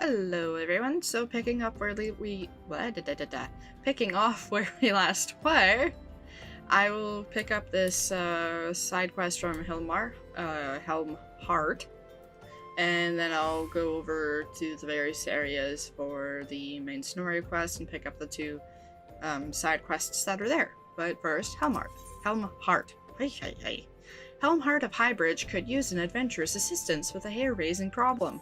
Hello everyone, so picking off where we last were, I will pick up this side quest from Helmhart, and then I'll go over to the various areas for the main scenario quest and pick up the two side quests that are there. But first, Helmhart. Helmhart of Highbridge could use an adventurer's assistance with a hair-raising problem.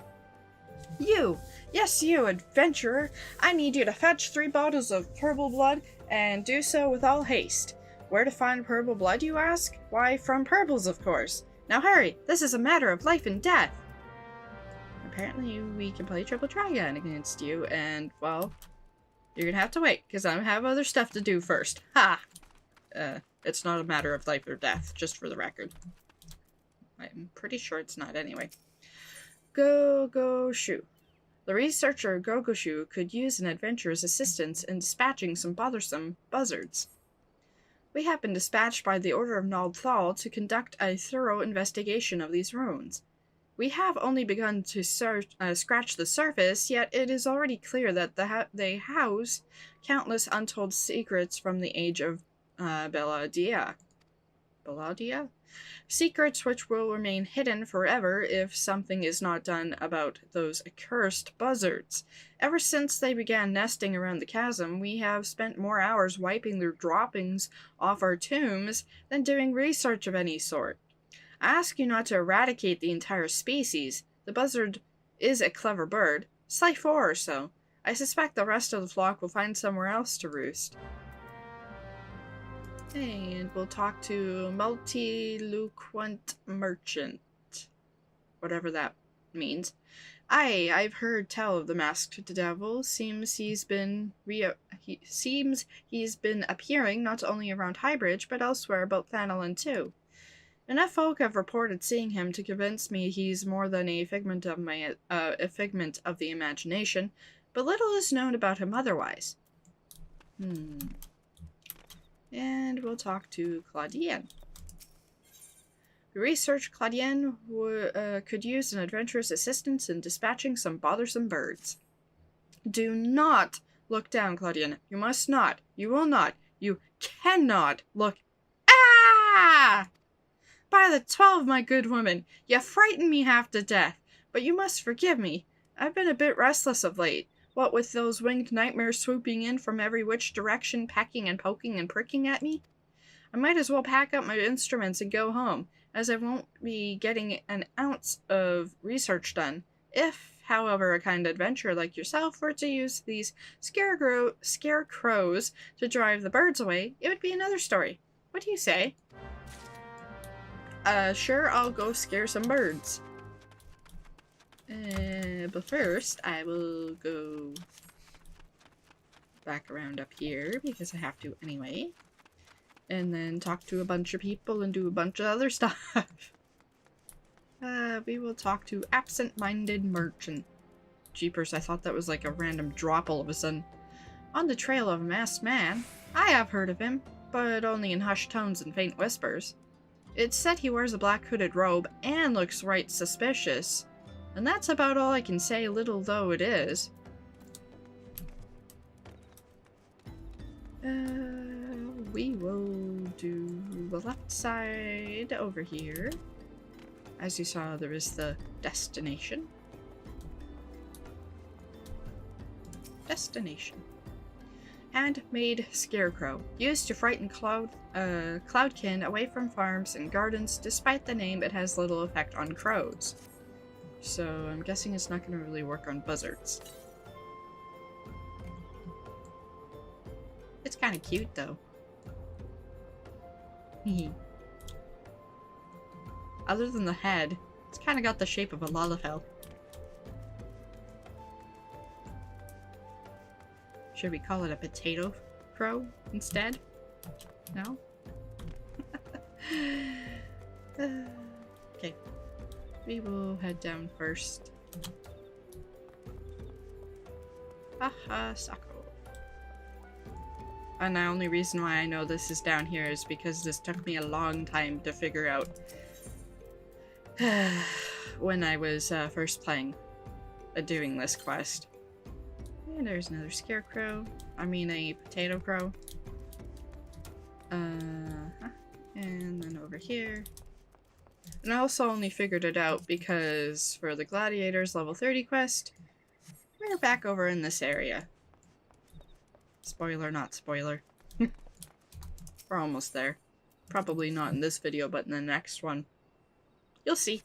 Yes, you, adventurer! I need you to fetch 3 bottles of purple blood, and do so with all haste. Where to find purple blood, you ask? Why, from purples, of course. Now hurry, this is a matter of life and death! Apparently we can play Triple Dragon against you, and, well, you're gonna have to wait, because I have other stuff to do first. Ha! It's not a matter of life or death, just for the record. I'm pretty sure it's not anyway. Gogoshu. The researcher Gogoshu could use an adventurer's assistance in dispatching some bothersome buzzards. We have been dispatched by the Order of Nald Thal to conduct a thorough investigation of these ruins. We have only begun to scratch the surface, yet it is already clear that they house countless untold secrets from the age of Belladia? Secrets which will remain hidden forever if something is not done about those accursed buzzards. Ever since they began nesting around the chasm, we have spent more hours wiping their droppings off our tombs than doing research of any sort. I ask you not to eradicate the entire species. The buzzard is a clever bird, sly 4 or so. I suspect the rest of the flock will find somewhere else to roost. And we'll talk to Multiloquent Merchant. Whatever that means. I've heard tell of the masked devil. Seems he's been appearing not only around Highbridge, but elsewhere about Thanalan too. Enough folk have reported seeing him to convince me he's more than a figment of the imagination, but little is known about him otherwise. And we'll talk to Claudien. The research Claudien could use an adventurer's assistance in dispatching some bothersome birds. Do not look down, Claudien. You must not. You will not. You cannot look. Ah! By the 12, my good woman, you frighten me half to death. But you must forgive me. I've been a bit restless of late. What with those winged nightmares swooping in from every which direction, pecking and poking and pricking at me? I might as well pack up my instruments and go home, as I won't be getting an ounce of research done. If, however, a kind adventurer like yourself were to use these scarecrows to drive the birds away, it would be another story. What do you say? Sure, I'll go scare some birds. But first, I will go back around up here, because I have to anyway. And then talk to a bunch of people and do a bunch of other stuff. We will talk to Absent-Minded Merchant. Jeepers, I thought that was like a random drop all of a sudden. On the trail of a masked man. I have heard of him, but only in hushed tones and faint whispers. It's said he wears a black hooded robe and looks right suspicious. And that's about all I can say, little though it is. We will do the left side over here. As you saw, there is the destination. Handmade scarecrow. Used to frighten cloudkin away from farms and gardens. Despite the name, it has little effect on crows. So I'm guessing it's not going to really work on buzzards. It's kind of cute though. Other than the head, it's kind of got the shape of a lalafell. Should we call it a potato crow instead? No? Okay. We will head down first. Haha, Sako. And the only reason why I know this is down here is because this took me a long time to figure out when I was first playing. doing this quest. And there's another scarecrow. I mean a potato crow. And then over here. And I also only figured it out because for the Gladiators level 30 quest, we're back over in this area. Spoiler, not spoiler. We're almost there. Probably not in this video, but in the next one. You'll see.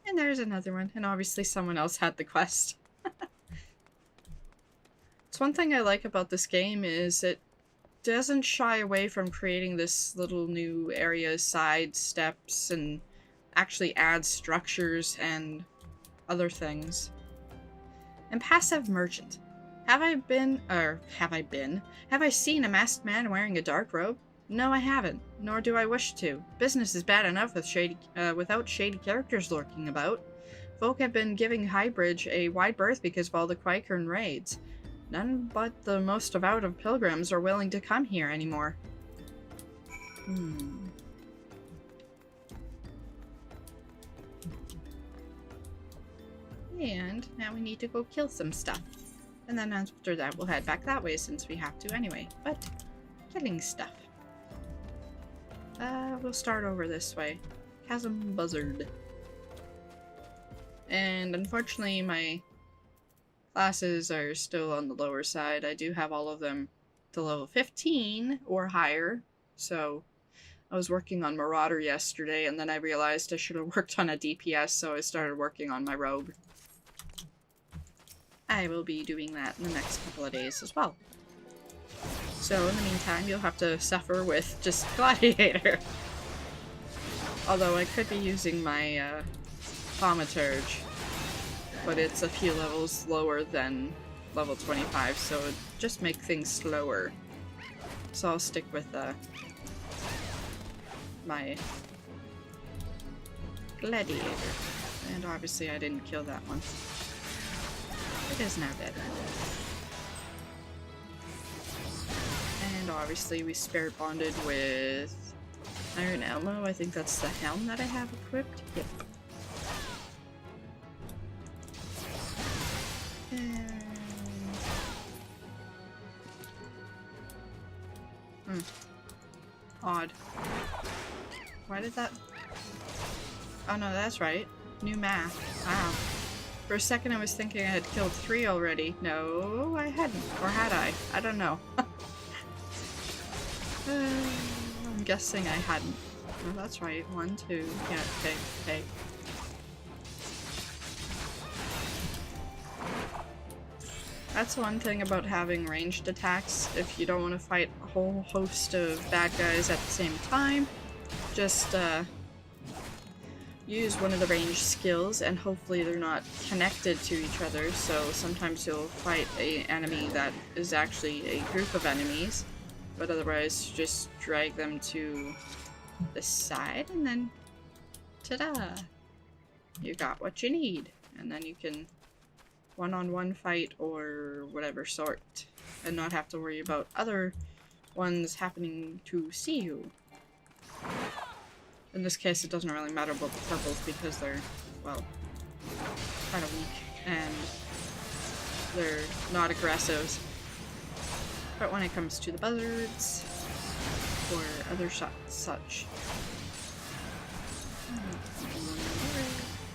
And there's another one, and obviously someone else had the quest. It's one thing I like about this game is it doesn't shy away from creating this little new area, side steps, and actually adds structures and other things. And passive merchant. Have I seen a masked man wearing a dark robe? No, I haven't, nor do I wish to. Business is bad enough with without shady characters lurking about. Folk have been giving Highbridge a wide berth because of all the Quaikern raids. None but the most devout of pilgrims are willing to come here anymore. And now we need to go kill some stuff. And then after that we'll head back that way since we have to anyway. But, killing stuff. We'll start over this way. Chasm Buzzard. And unfortunately my classes are still on the lower side. I do have all of them to level 15 or higher. So I was working on Marauder yesterday and then I realized I should have worked on a DPS, so I started working on my rogue. I will be doing that in the next couple of days as well. So in the meantime, you'll have to suffer with just Gladiator. Although I could be using my Thaumaturge, but it's a few levels lower than level 25, so it just make things slower. So I'll stick with my Gladiator. And obviously I didn't kill that one. It is now dead. And obviously we spirit bonded with Iron Elmo. I think that's the helm that I have equipped. Yep. And... Odd. Why did that... Oh no, that's right. New math. Wow. For a second I was thinking I had killed 3 already. No, I hadn't. Or had I? I don't know. I'm guessing I hadn't. Oh, that's right. 1, 2. Yeah, okay, okay. That's one thing about having ranged attacks. If you don't want to fight a whole host of bad guys at the same time, just use one of the ranged skills and hopefully they're not connected to each other, so sometimes you'll fight an enemy that is actually a group of enemies, but otherwise just drag them to the side and then ta-da! You got what you need, and then you can one-on-one fight or whatever sort and not have to worry about other ones happening to see you. In this case, it doesn't really matter about the purples because they're, well, kind of weak and they're not aggressive. But when it comes to the buzzards or other such,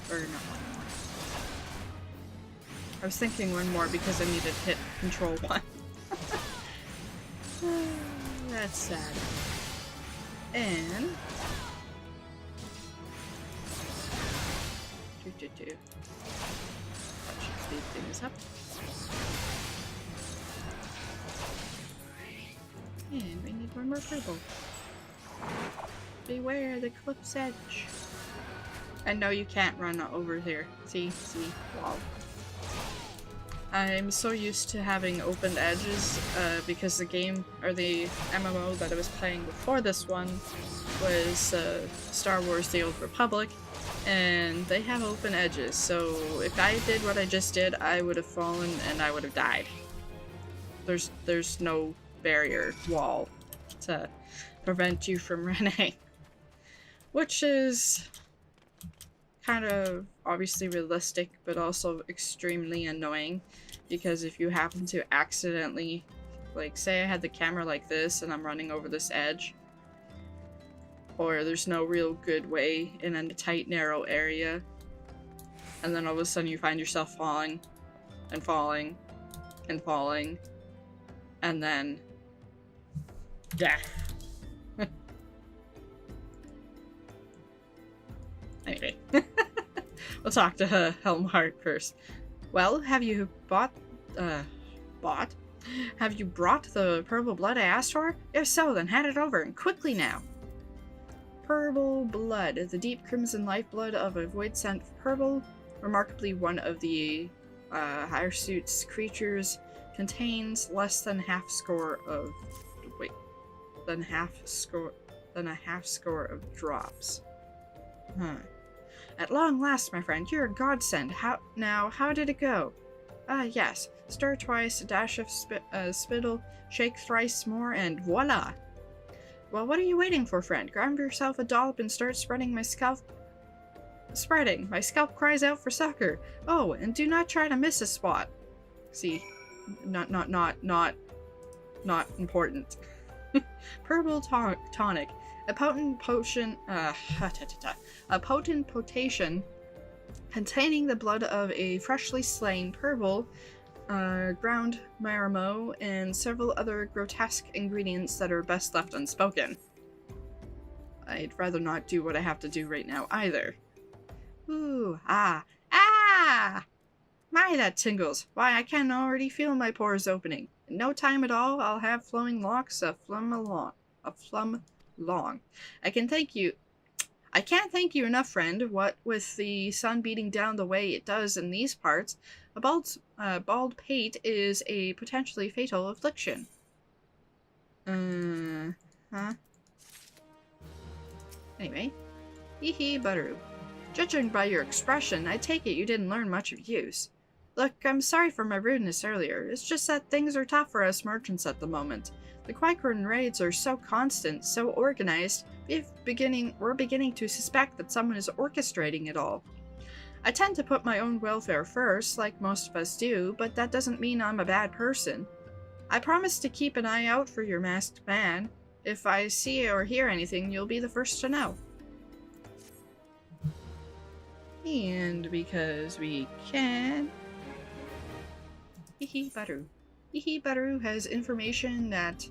or not one more. I was thinking one more because I needed to hit control 1. That's sad. And that should speed things up. And we need one more purple. Beware the cliff's edge. And no, you can't run over here. See? Wow. I'm so used to having open edges because the game, or the MMO that I was playing before this one was Star Wars The Old Republic, and they have open edges, so if I did what I just did, I would have fallen and I would have died. There's no barrier wall to prevent you from running, which is kind of obviously realistic, but also extremely annoying, because if you happen to accidentally, like, say I had the camera like this and I'm running over this edge, or there's no real good way in a tight, narrow area, and then all of a sudden you find yourself falling, and falling, and falling, and then death. Anyway, we'll talk to Helmhart first. Well, have you have you brought the purple blood I asked for? If so, then hand it over, and quickly now. Purple blood, the deep crimson lifeblood of a void scent purple, remarkably one of the higher suits creatures, contains less than half score of a half score of drops. At long last, my friend, you're a godsend. How did it go? Yes. Stir twice, a dash of spittle, shake thrice more, and voila! Well, what are you waiting for, friend? Grab yourself a dollop and start spreading. My scalp cries out for succor. Oh, and do not try to miss a spot. See, not important. Purple tonic. A potent potion, a potent potation containing the blood of a freshly slain purple, ground maramo, and several other grotesque ingredients that are best left unspoken. I'd rather not do what I have to do right now either. Ooh, ah! My, that tingles! Why, I can already feel my pores opening. In no time at all, I'll have flowing locks a flum long. I can't thank you enough, friend. What with the sun beating down the way it does in these parts, a bald pate is a potentially fatal affliction. Anyway. Hee Butteroo. Judging by your expression, I take it you didn't learn much of use. Look, I'm sorry for my rudeness earlier. It's just that things are tough for us merchants at the moment. The Qui-Corn raids are so constant, so organized, we're beginning to suspect that someone is orchestrating it all. I tend to put my own welfare first, like most of us do, but that doesn't mean I'm a bad person. I promise to keep an eye out for your masked man. If I see or hear anything, you'll be the first to know. And because we can... Hee Butteroo has information that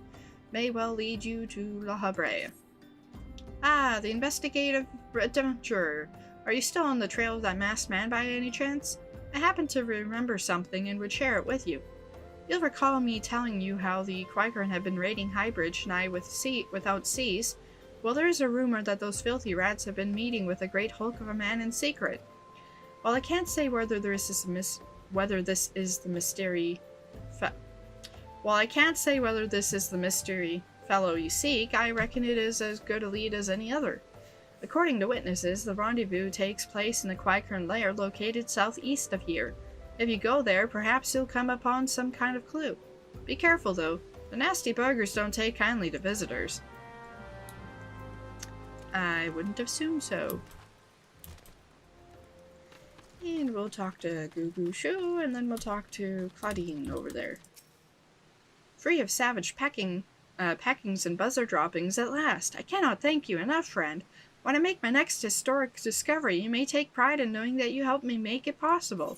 may well lead you to La Habre. Ah, the investigative adventurer. Are you still on the trail of that masked man by any chance? I happen to remember something and would share it with you. You'll recall me telling you how the Qui-Corn had been raiding Highbridge nigh without cease. Well, there's a rumor that those filthy rats have been meeting with a great hulk of a man in secret. While I can't say whether this is the mystery fellow you seek, I reckon it is as good a lead as any other. According to witnesses, the rendezvous takes place in the Qui-Corn lair located southeast of here. If you go there, perhaps you'll come upon some kind of clue. Be careful, though. The nasty buggers don't take kindly to visitors. I wouldn't assume so. And we'll talk to Goo Shoo, and then we'll talk to Claudine over there. Free of savage packings and buzzer droppings at last. I cannot thank you enough, friend. When I make my next historic discovery, you may take pride in knowing that you helped me make it possible.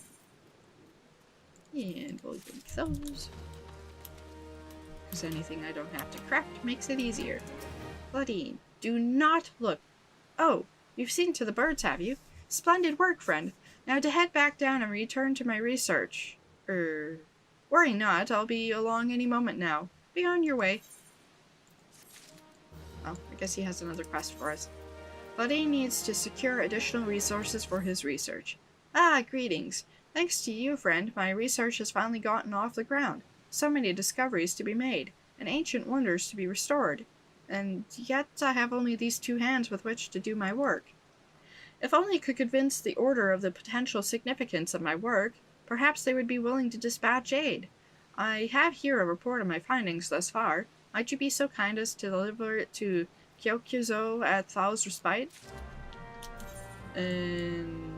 And we'll drink those. Because anything I don't have to craft makes it easier. Claudine, do not look. Oh, you've seen to the birds, have you? Splendid work, friend. Now to head back down and return to my research. Worry not, I'll be along any moment now. Be on your way. Oh, I guess he has another quest for us. Claudine needs to secure additional resources for his research. Ah, greetings. Thanks to you, friend, my research has finally gotten off the ground. So many discoveries to be made, and ancient wonders to be restored. And yet I have only these two hands with which to do my work. If only I could convince the Order of the potential significance of my work, perhaps they would be willing to dispatch aid. I have here a report of my findings thus far. Might you be so kind as to deliver it to Kyokuzo at Thal's Respite? And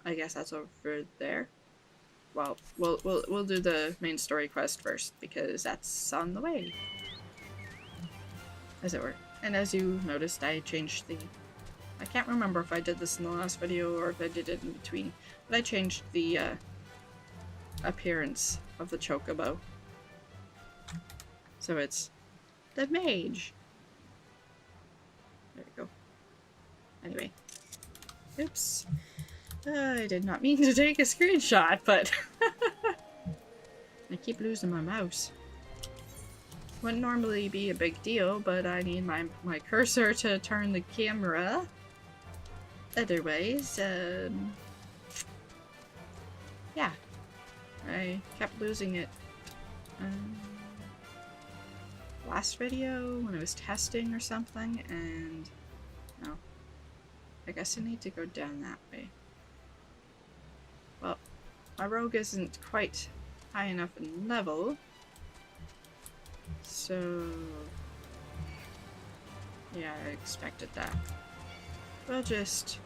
I guess that's over there. Well, we'll do the main story quest first, because that's on the way. As it were. And as you noticed, I changed the... I can't remember if I did this in the last video or if I did it in between, but I changed the appearance of the chocobo. So it's the mage. There we go. Anyway. Oops. I did not mean to take a screenshot, but I keep losing my mouse. Wouldn't normally be a big deal, but I need my cursor to turn the camera. Otherwise, yeah. I kept losing it. Last video when I was testing or something, and no. I guess I need to go down that way. Well, my rogue isn't quite high enough in level, so yeah, I expected that. We'll just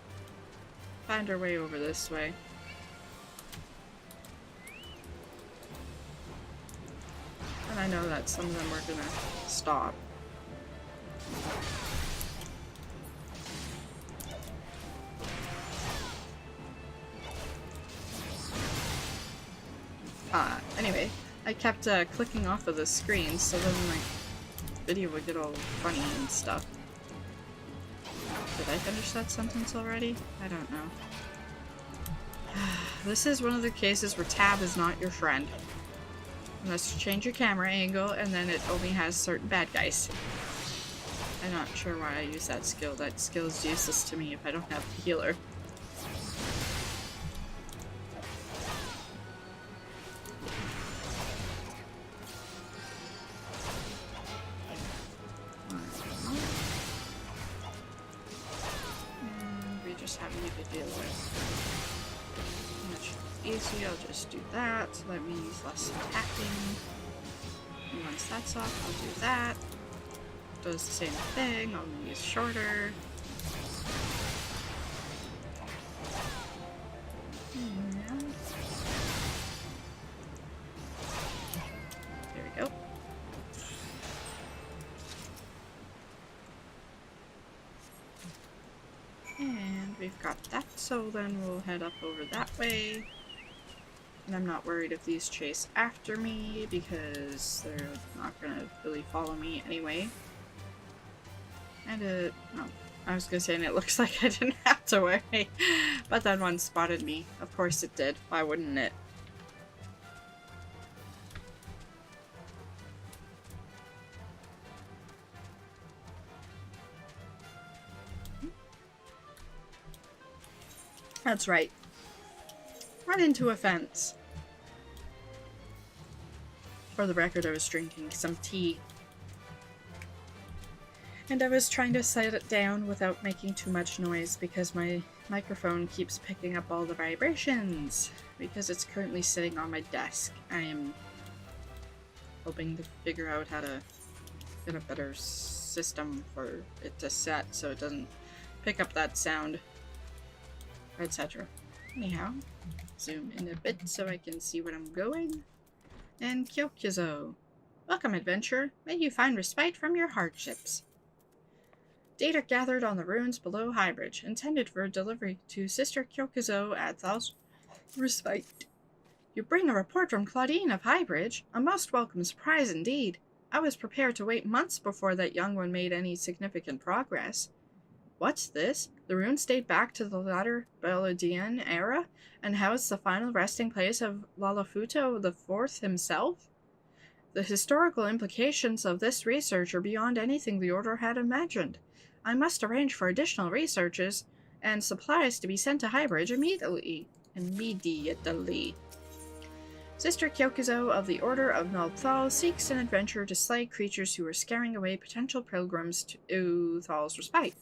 find our way over this way. And I know that some of them are gonna stop. Anyway, I kept clicking off of the screen, so then my video would get all funny and stuff. Did I finish that sentence already? I don't know. This is one of the cases where tab is not your friend. Unless you change your camera angle, and then it only has certain bad guys. I'm not sure why I use that skill. That skill is useless to me if I don't have a healer. And we just have you to deal with. Much easy, I'll just do that. So that means less attacking. And once that's off, I'll do that. Does the same thing, only use shorter. And there we go. And we've got that, so then we'll head up over that way. And I'm not worried if these chase after me, because they're not gonna really follow me anyway. And oh, I was gonna say, and it looks like I didn't have to worry. But then one spotted me. Of course it did. Why wouldn't it? That's right. Run into a fence. For the record, I was drinking some tea. And I was trying to set it down without making too much noise because my microphone keeps picking up all the vibrations. Because it's currently sitting on my desk. I am hoping to figure out how to get a better system for it to set so it doesn't pick up that sound, etc. Anyhow, zoom in a bit so I can see where I'm going. And Kyokuzo. Welcome, adventurer. May you find respite from your hardships. Data gathered on the ruins below Highbridge, intended for delivery to Sister Kyokuzo at Thal's Respite. You bring a report from Claudine of Highbridge, a most welcome surprise indeed. I was prepared to wait months before that young one made any significant progress. What's this? The ruins date back to the latter Belodian era, and housed the final resting place of Lalafuto IV himself? The historical implications of this research are beyond anything the Order had imagined. I must arrange for additional researches and supplies to be sent to Highbridge immediately. Sister Kyokuzo of the Order of Naldthal seeks an adventure to slay creatures who are scaring away potential pilgrims to Thal's Respite.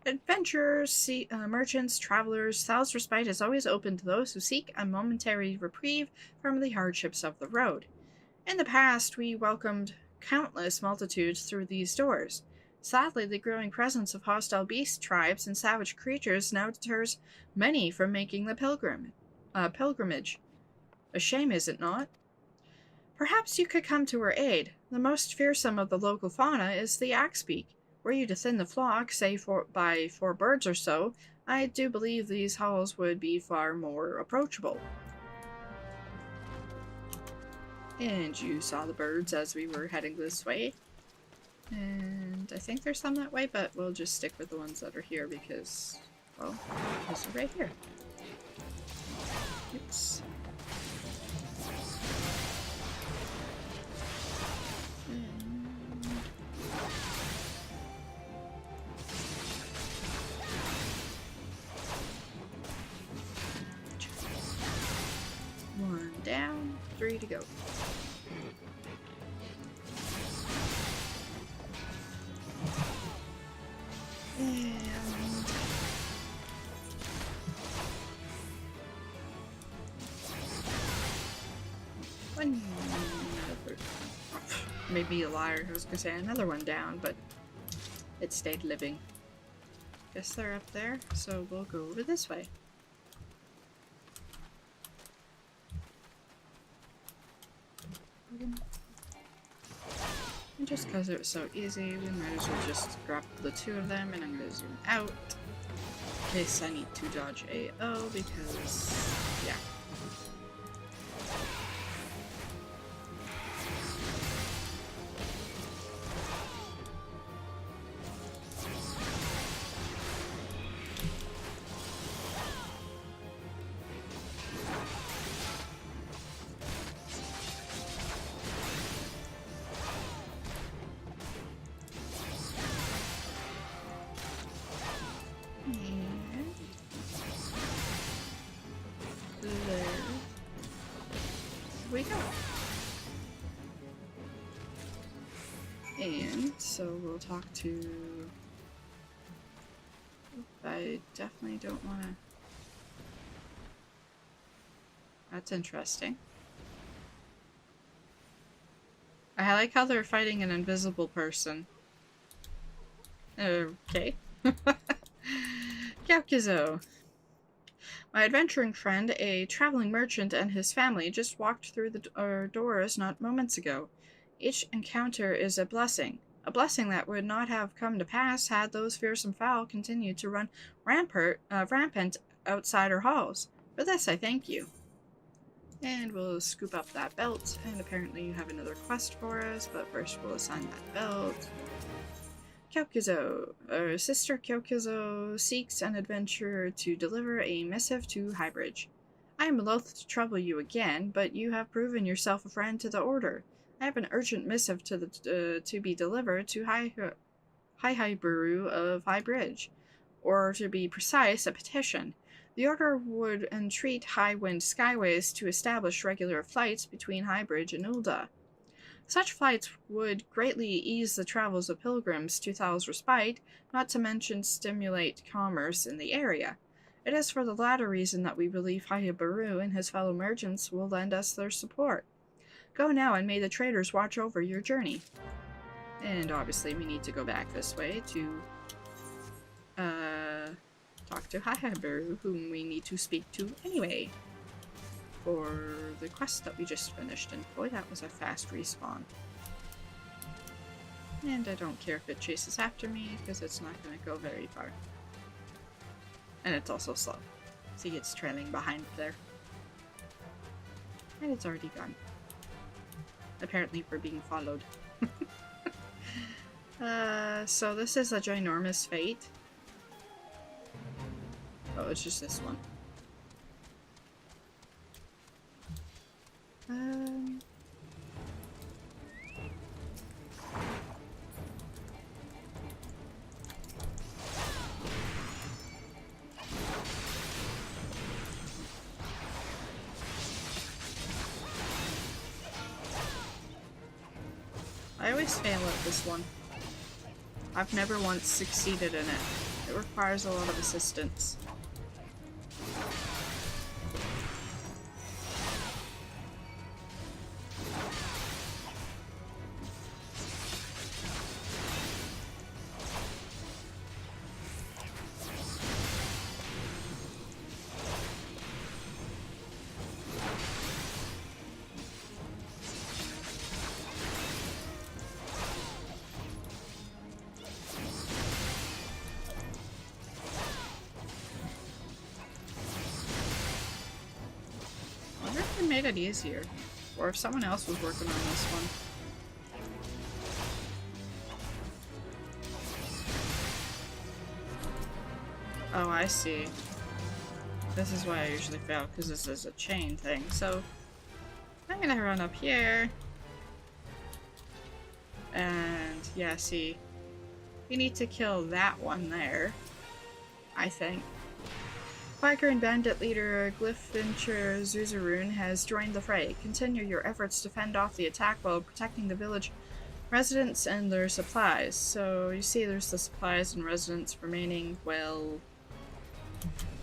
Adventurers, merchants, travelers, Thal's Respite is always open to those who seek a momentary reprieve from the hardships of the road. In the past, we welcomed countless multitudes through these doors. Sadly, the growing presence of hostile beast tribes and savage creatures now deters many from making the pilgrimage. A shame, is it not? Perhaps you could come to her aid. The most fearsome of the local fauna is the axbeak. Were you to thin the flock, say by 4 birds or so, I do believe these halls would be far more approachable. And you saw the birds as we were heading this way. And I think there's some that way, but we'll just stick with the ones that are here because, well, these are right here. Oops. One down, 3 to go. And one other. Made me a liar. I was gonna say another one down, but it stayed living. Guess they're up there, so we'll go over this way. And just because it was so easy, we might as well just grab the 2 of them, and I'm going to zoom out in case I need to dodge AO because, yeah. We go. And so we'll talk to... I definitely don't want to... That's interesting. I like how they're fighting an invisible person. Okay. Cactus. My adventuring friend, a traveling merchant, and his family just walked through our doors not moments ago. Each encounter is a blessing that would not have come to pass had those fearsome fowl continued to run rampant outside our halls. For this, I thank you. And we'll scoop up that belt, and apparently you have another quest for us, but first we'll assign that belt. Kyokuzo. Sister Kyokuzo seeks an adventurer to deliver a missive to Highbridge. I am loath to trouble you again, but you have proven yourself a friend to the Order. I have an urgent missive to be delivered to Highburu of Highbridge, or to be precise, a petition. The Order would entreat Highwind Skyways to establish regular flights between Highbridge and Ul'dah. Such flights would greatly ease the travels of pilgrims to Thal's Respite, not to mention stimulate commerce in the area. It is for the latter reason that we believe Highburu and his fellow merchants will lend us their support. Go now, and may the traders watch over your journey. And obviously we need to go back this way to talk to Highburu, whom we need to speak to anyway. For the quest that we just finished, and boy, that was a fast respawn. And I don't care if it chases after me, because it's not going to go very far. And it's also slow. See, it's trailing behind there. And it's already gone. Apparently we're being followed. So this is a ginormous fate. Oh, it's just this one. I always fail at this one. I've never once succeeded in it. It requires a lot of assistance. made it easier. Or if someone else was working on this one. Oh, I see. This is why I usually fail, because this is a chain thing. So, I'm gonna run up here. And, yeah, see. You need to kill that one there. I think. Quaker and bandit leader Glyphincher Zuzaroon has joined the fray. Continue your efforts to fend off the attack while protecting the village residents and their supplies. So, you see there's the supplies and residents remaining. Well,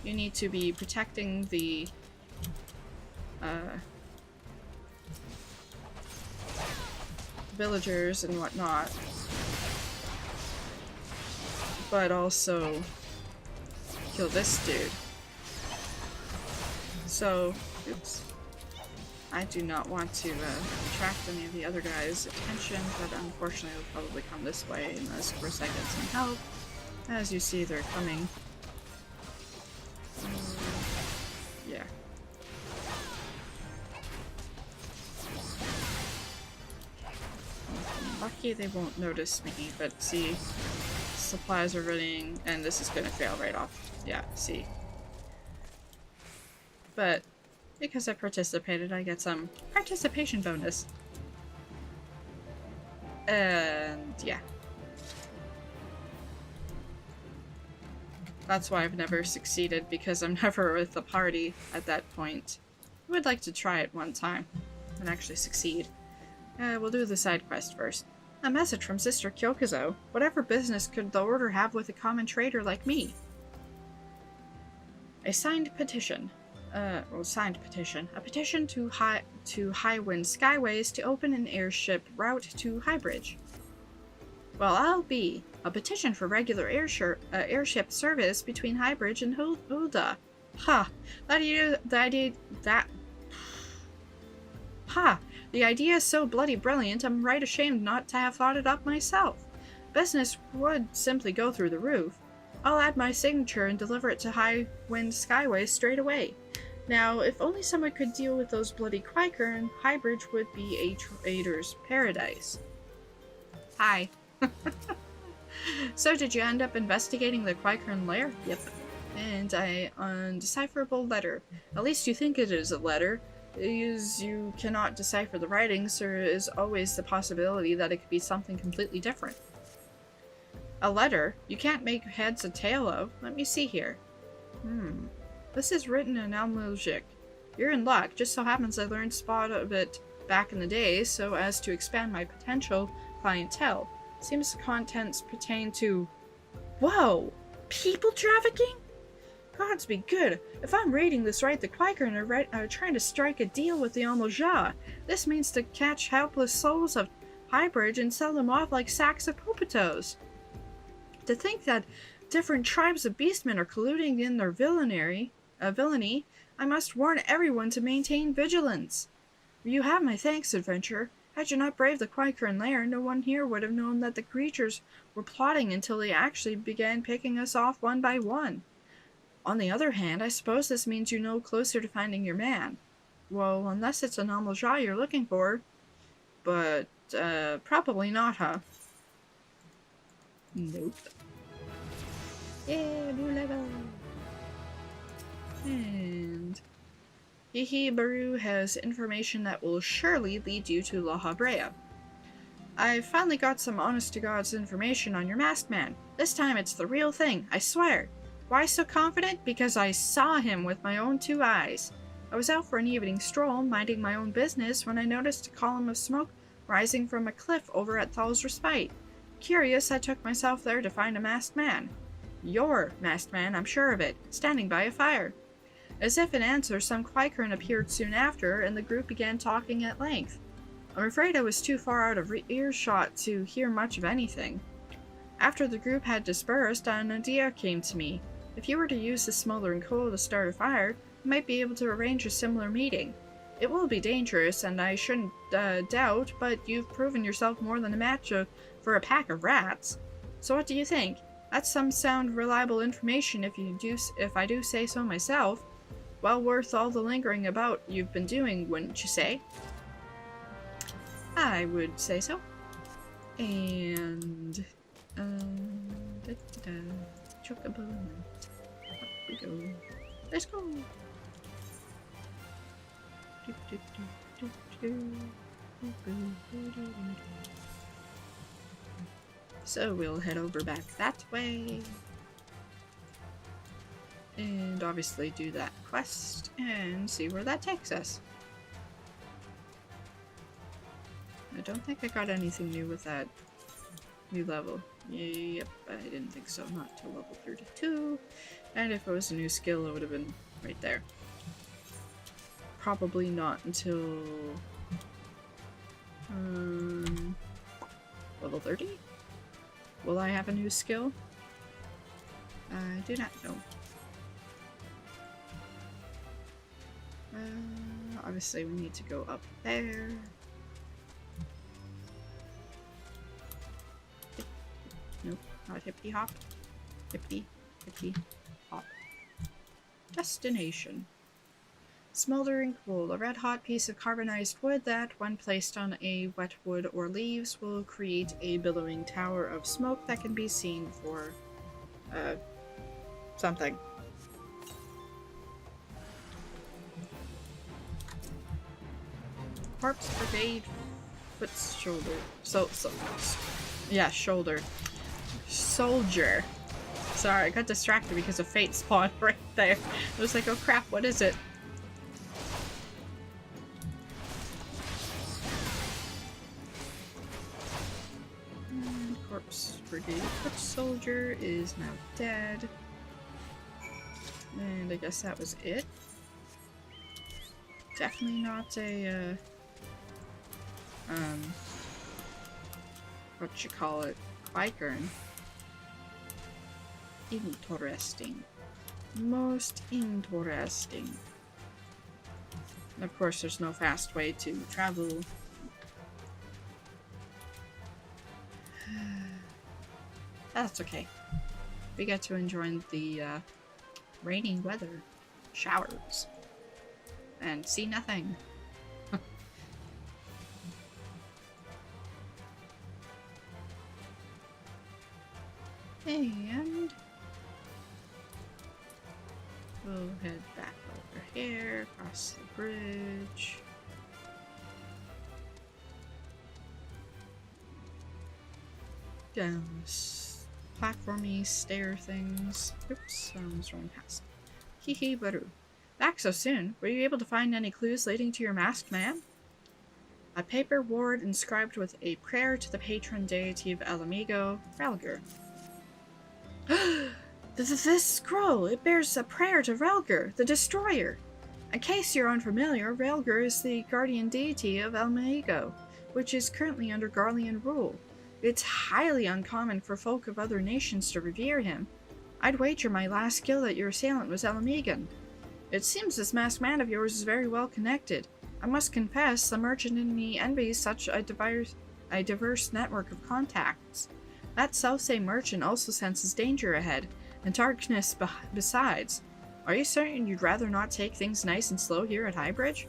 you need to be protecting the villagers and whatnot, but also kill this dude. So, oops. I do not want to attract any of the other guys' attention, but unfortunately they'll probably come this way unless, of course, I get some help. As you see, they're coming. Yeah. Lucky they won't notice me, but see, supplies are running, and this is gonna fail right off. Yeah, see. But because I participated, I get some participation bonus. And yeah. That's why I've never succeeded, because I'm never with the party at that point. I would like to try it one time and actually succeed. We'll do the side quest first. A message from Sister Kyokuzo. Whatever business could the Order have with a common trader like me? A signed petition. Signed petition. A petition to Highwind Skyways to open an airship route to Highbridge. Well, I'll be. A petition for regular airship service between Highbridge and Hulda. Ha! The idea is so bloody brilliant, I'm right ashamed not to have thought it up myself. Business would simply go through the roof. I'll add my signature and deliver it to Highwind Skyways straight away. Now, if only someone could deal with those bloody Quaker, and Highbridge would be a trader's paradise. Hi. So, did you end up investigating the Quakeran lair? Yep. And an undecipherable letter. At least you think it is a letter. As you cannot decipher the writings, there is always the possibility that it could be something completely different. A letter? You can't make heads or tail of. Let me see here. This is written in Almuljik. You're in luck. Just so happens I learned spot of it back in the day so as to expand my potential clientele. Seems the contents pertain to... Whoa! People trafficking? Gods be good. If I'm reading this right, the Quaker are trying to strike a deal with the Almoja. This means to catch helpless souls of Highbridge and sell them off like sacks of popitos. To think that different tribes of beastmen are colluding in their villainy, I must warn everyone to maintain vigilance. You have my thanks, adventurer. Had you not braved the Quakeran lair, no one here would have known that the creatures were plotting until they actually began picking us off one by one. On the other hand, I suppose this means you're no closer to finding your man. Well, unless it's an Almoja you're looking for. But, probably not, huh? Nope. Yeah, new level! And... Hihi-Baru has information that will surely lead you to La Habrea. I've finally got some honest-to-God's information on your masked man. This time it's the real thing, I swear. Why so confident? Because I saw him with my own 2 eyes. I was out for an evening stroll, minding my own business, when I noticed a column of smoke rising from a cliff over at Thal's Respite. Curious, I took myself there to find a masked man. Your masked man, I'm sure of it, standing by a fire. As if in answer, some Quakeran appeared soon after, and the group began talking at length. I'm afraid I was too far out of earshot to hear much of anything. After the group had dispersed, an idea came to me. If you were to use the smoldering coal to start a fire, you might be able to arrange a similar meeting. It will be dangerous, and I shouldn't doubt, but you've proven yourself more than a match for a pack of rats. So what do you think? That's some sound reliable information if I do say so myself. Well worth all the lingering about you've been doing, wouldn't you say? I would say so. And chocobo. Up we go. Let's go. So we'll head over back that way. And obviously do that quest and see where that takes us. I don't think I got anything new with that new level. Yep, I didn't think so. Not till level 32. And if it was a new skill, it would have been right there. Probably not until level 30? Will I have a new skill? I do not know. Obviously we need to go up there. Nope, not hippity hop. Hippity hop. Destination. Smoldering coal, a red-hot piece of carbonized wood that, when placed on a wet wood or leaves, will create a billowing tower of smoke that can be seen for, something. Corpse Brigade, foot, shoulder. Yeah, shoulder. Soldier. Sorry, I got distracted because a fate spawned right there. I was like, oh crap, what is it? And Corpse Brigade foot soldier is now dead. And I guess that was it. Definitely not a, what you call it, Quikern. Interesting. Most interesting. And of course, there's no fast way to travel. That's okay. We get to enjoy the rainy weather, showers, and see nothing. And we'll head back over here, across the bridge. Down this platformy stair things. Oops, I almost ran past. Hehe, Baru. Back so soon. Were you able to find any clues leading to your masked man? A paper ward inscribed with a prayer to the patron deity of El Amigo, Relger. This scroll, it bears a prayer to Relger, the Destroyer. In case you're unfamiliar, Relger is the guardian deity of El Amigo, which is currently under Garlean rule. It's highly uncommon for folk of other nations to revere him. I'd wager my last kill that your assailant was El Amigan. It seems this masked man of yours is very well connected. I must confess, the merchant in me envies such a diverse network of contacts. That Southsea merchant also senses danger ahead, and darkness besides. Are you certain you'd rather not take things nice and slow here at Highbridge?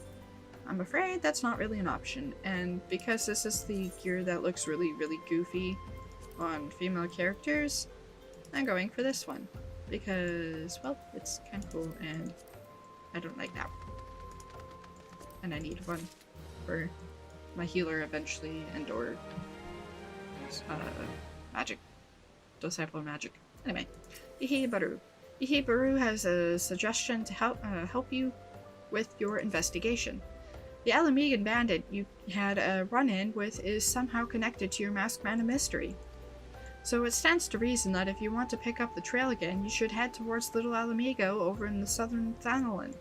I'm afraid that's not really an option, and because this is the gear that looks really, really goofy on female characters, I'm going for this one. Because, well, it's kind of cool, and I don't like that. And I need one for my healer eventually, and or magic. Disciple magic. Anyway, Ihibaru. Ihibaru has a suggestion to help you with your investigation. The El Amigan bandit you had a run-in with is somehow connected to your masked man of mystery. So it stands to reason that if you want to pick up the trail again, you should head towards Little El Amigo over in the southern Thanalan.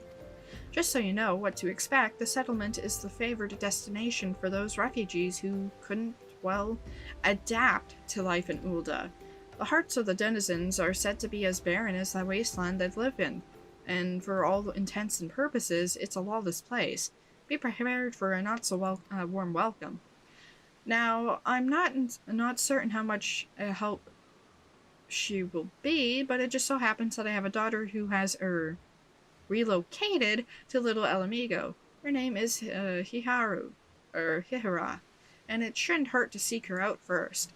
Just so you know what to expect, the settlement is the favored destination for those refugees who couldn't, well, adapt to life in Ul'dah. The hearts of the denizens are said to be as barren as the wasteland they live in, and for all intents and purposes, it's a lawless place. Be prepared for a not-so-warm welcome. Now, I'm not certain how much help she will be, but it just so happens that I have a daughter who has relocated to Little Alamigo. Her name is Hihara, and it shouldn't hurt to seek her out first.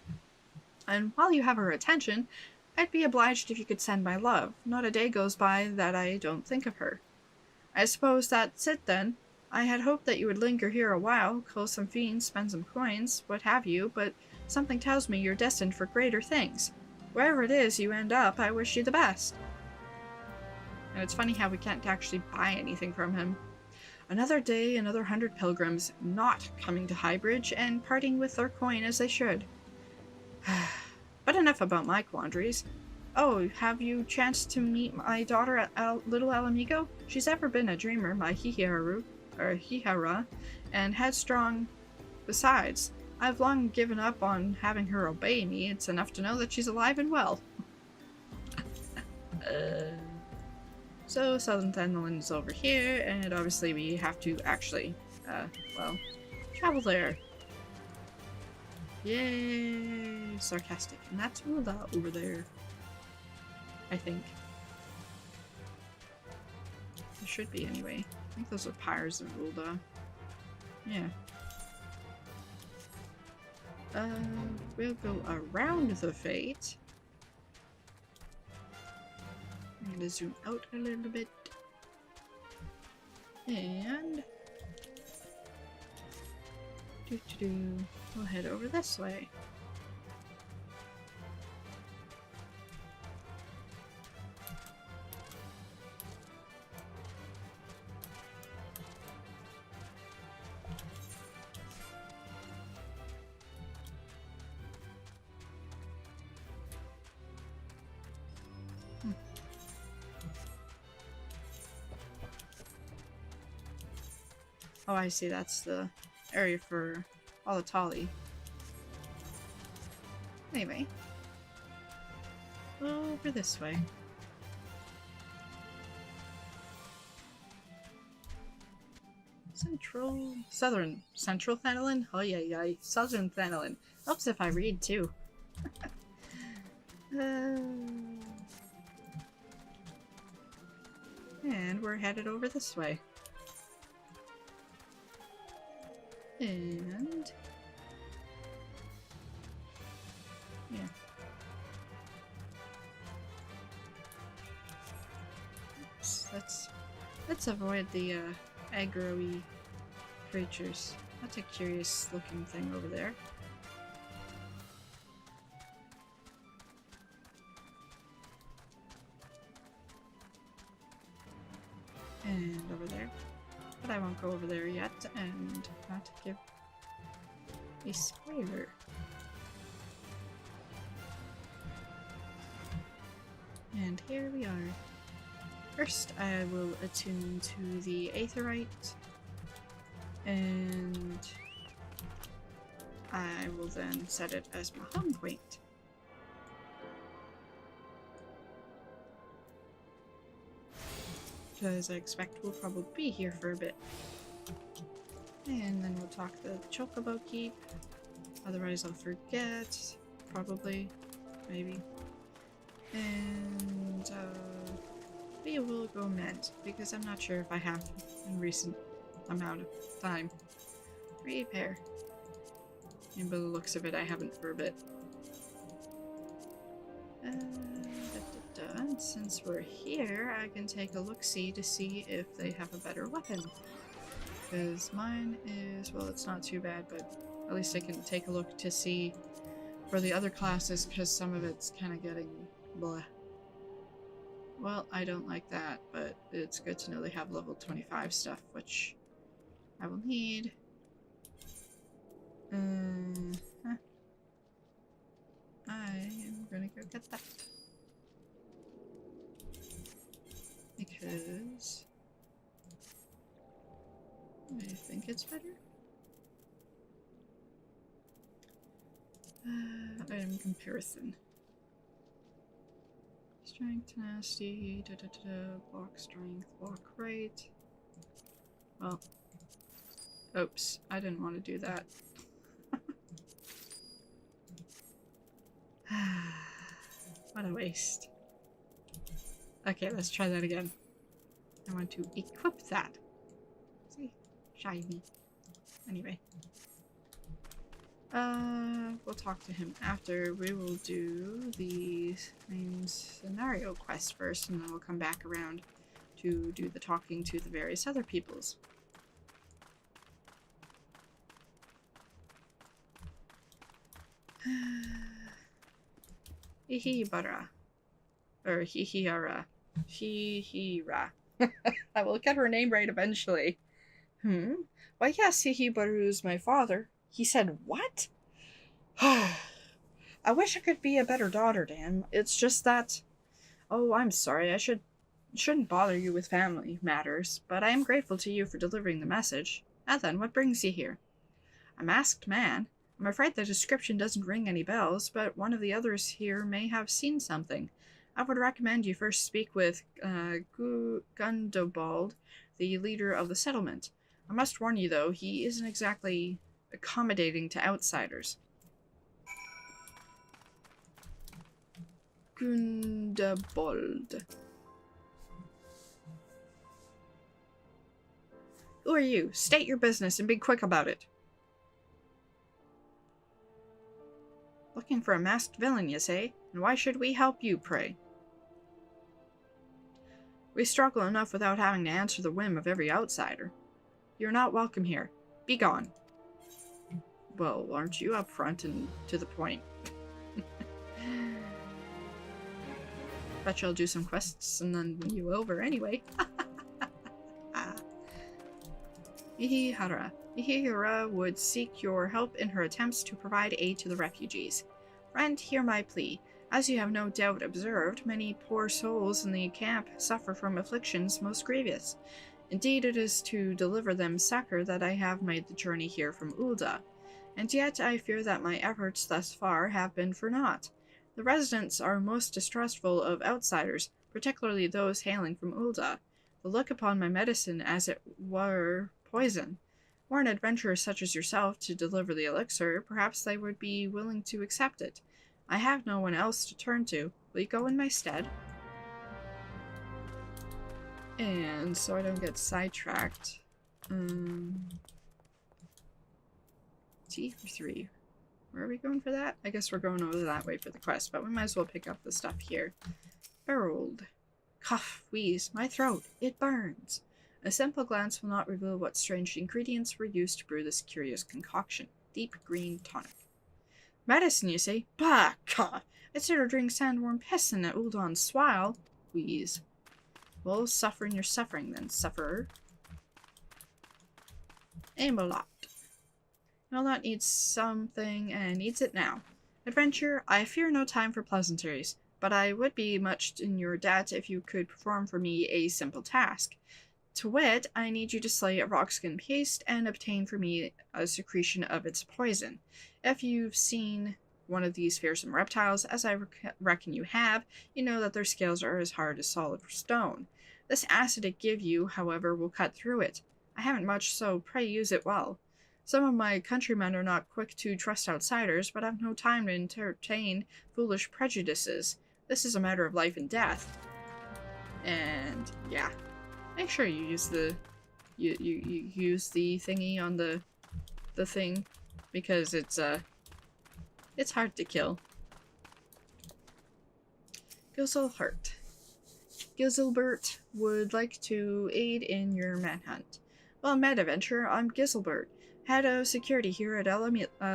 And while you have her attention, I'd be obliged if you could send my love. Not a day goes by that I don't think of her. I suppose that's it then. I had hoped that you would linger here a while, kill some fiends, spend some coins, what have you, but something tells me you're destined for greater things. Wherever it is you end up, I wish you the best. And it's funny how we can't actually buy anything from him. Another day, another 100 pilgrims not coming to Highbridge and parting with their coin as they should. But enough about my quandaries. Oh, have you chanced to meet my daughter at Little Alamigo? She's ever been a dreamer, my Hihara, and headstrong besides. I've long given up on having her obey me. It's enough to know that she's alive and well. So Southern Thanalan is over here, and obviously we have to actually, well, travel there. Yay! Sarcastic. And that's Ula over there. I think. There should be anyway. I think those are pyres of Ulda. Yeah. We'll go around the fate. I'm gonna zoom out a little bit. And we'll head over this way. Oh, I see. That's the area for Olatali. Anyway. Over this way. Central Thanalan? Oh yeah, Southern Thanalan. Helps if I read too. And we're headed over this way. And yeah. Let's avoid the aggro-y creatures. That's a curious looking thing over there. And over there. But I won't go over there yet, and not give a spoiler. And here we are. First, I will attune to the Aetherite, and I will then set it as my home point. Because I expect we'll probably be here for a bit. And then we'll talk the Chocobo Keep. Otherwise I'll forget. Probably. Maybe. And we will go mend, because I'm not sure if I have in recent amount of time. Repair. And by the looks of it, I haven't for a bit. And since we're here, I can take a look-see to see if they have a better weapon. Because mine is, well, it's not too bad, but at least I can take a look to see for the other classes, because some of it's kind of getting blah. Well, I don't like that, but it's good to know they have level 25 stuff, which I will need. I am gonna go get that. Because I think it's better. Item comparison. Strength, tenacity, block strength, block rate. Well, oops, I didn't want to do that. What a waste. Okay, let's try that again. I want to equip that. See? Shiny. Anyway. We'll talk to him after. We will do the main scenario quest first, and then we'll come back around to do the talking to the various other peoples. Hihibara. Or Hihiara. Hihira. I will get her name right eventually. Why, yes, Hihibaru's my father. He said, what? I wish I could be a better daughter, Dan. It's just that... Oh, I'm sorry. I shouldn't bother you with family matters, but I am grateful to you for delivering the message. Now then, what brings you here? A masked man. I'm afraid the description doesn't ring any bells, but one of the others here may have seen something. I would recommend you first speak with Gundobald, the leader of the settlement. I must warn you, though, he isn't exactly accommodating to outsiders. Gundobald. Who are you? State your business and be quick about it. Looking for a masked villain, you say? And why should we help you, pray? We struggle enough without having to answer the whim of every outsider. You're not welcome here. Be gone. Well, aren't you upfront and to the point? Bet you'll do some quests and then win you over anyway. Ihihara. Ihihara would seek your help in her attempts to provide aid to the refugees. Friend, hear my plea. As you have no doubt observed, many poor souls in the camp suffer from afflictions most grievous. Indeed, it is to deliver them succor that I have made the journey here from Ul'dah. And yet I fear that my efforts thus far have been for naught. The residents are most distrustful of outsiders, particularly those hailing from Ul'dah. They look upon my medicine as it were poison. Were an adventurer such as yourself to deliver the elixir, perhaps they would be willing to accept it. I have no one else to turn to. Will you go in my stead? And so I don't get sidetracked. Tea for 3. Where are we going for that? I guess we're going over that way for the quest, but we might as well pick up the stuff here. Berold. Cough, wheeze, my throat, it burns. A simple glance will not reveal what strange ingredients were used to brew this curious concoction. Deep green tonic. Medicine, you say? Bah, caw! I'd sooner drink sandworm piss than at Uldon's swile. Wheeze. Well, suffering your suffering then, sufferer. Aim-a-lot. Aim-a-lot needs something and needs it now. Adventure, I fear no time for pleasantries, but I would be much in your debt if you could perform for me a simple task. To wit, I need you to slay a rockskin beast and obtain for me a secretion of its poison. If you've seen one of these fearsome reptiles, as I reckon you have, you know that their scales are as hard as solid stone. This acid it give you, however, will cut through it. I haven't much, so pray use it well. Some of my countrymen are not quick to trust outsiders, but have no time to entertain foolish prejudices. This is a matter of life and death. And yeah, make sure you use the you use the thingy on the thing, because it's hard to kill. Gizelbert. Gizelbert would like to aid in your manhunt. Well met, adventurer. I'm Gizelbert, head of security here at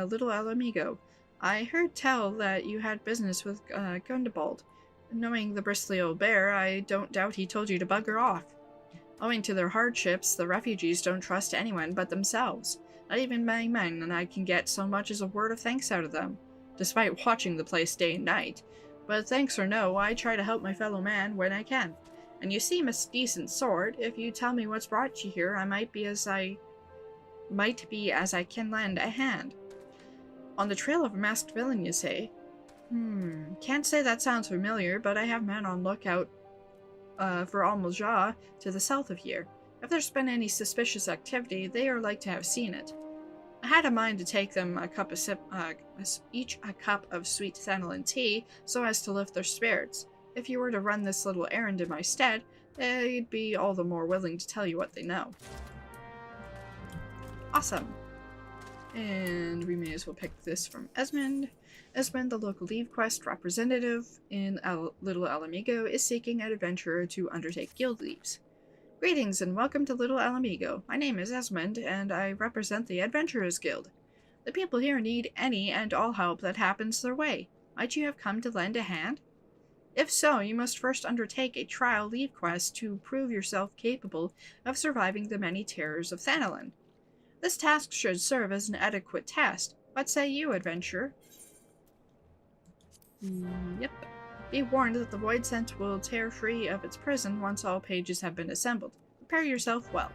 Little El Amigo. I heard tell that you had business with Gundobald. Knowing the bristly old bear, I don't doubt he told you to bugger off. Owing to their hardships, the refugees don't trust anyone but themselves. Not even my men, and I can get so much as a word of thanks out of them, despite watching the place day and night. But thanks or no, I try to help my fellow man when I can. And you seem a decent sort. If you tell me what's brought you here, I might be as I can lend a hand. On the trail of a masked villain, you say? Can't say that sounds familiar, but I have men on lookout for Almulja to the south of here. If there's been any suspicious activity, they are like to have seen it. I had a mind to take them each a cup of sweet fennel tea, so as to lift their spirits. If you were to run this little errand in my stead, they'd be all the more willing to tell you what they know. Awesome. And we may as well pick this from Esmond. Esmond, the local leave quest representative in Little Alamigo, is seeking an adventurer to undertake guild leaves. Greetings and welcome to Little Alamigo. My name is Esmond, and I represent the Adventurers Guild. The people here need any and all help that happens their way. Might you have come to lend a hand? If so, you must first undertake a trial leave quest to prove yourself capable of surviving the many terrors of Thanalan. This task should serve as an adequate test. What say you, adventurer? Yep. Be warned that the Void Scent will tear free of its prison once all pages have been assembled. Prepare yourself well.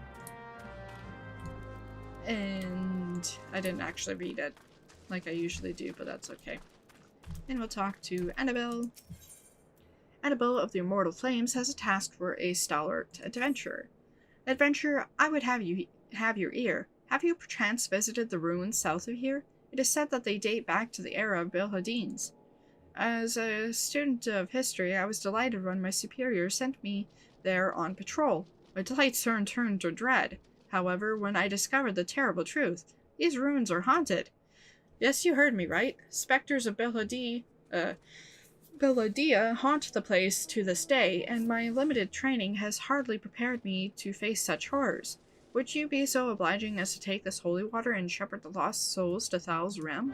And I didn't actually read it like I usually do, but that's okay. And we'll talk to Annabelle. Annabelle of the Immortal Flames has a task for a stalwart adventurer. Adventurer, I would have you have your ear. Have you perchance visited the ruins south of here? It is said that they date back to the era of Bilhadines. As a student of history, I was delighted when my superior sent me there on patrol. My delight soon turned to dread. However, when I discovered the terrible truth, these ruins are haunted. Yes, you heard me right. Specters of Bilhadia haunt the place to this day, and my limited training has hardly prepared me to face such horrors. Would you be so obliging as to take this holy water and shepherd the lost souls to Thal's realm?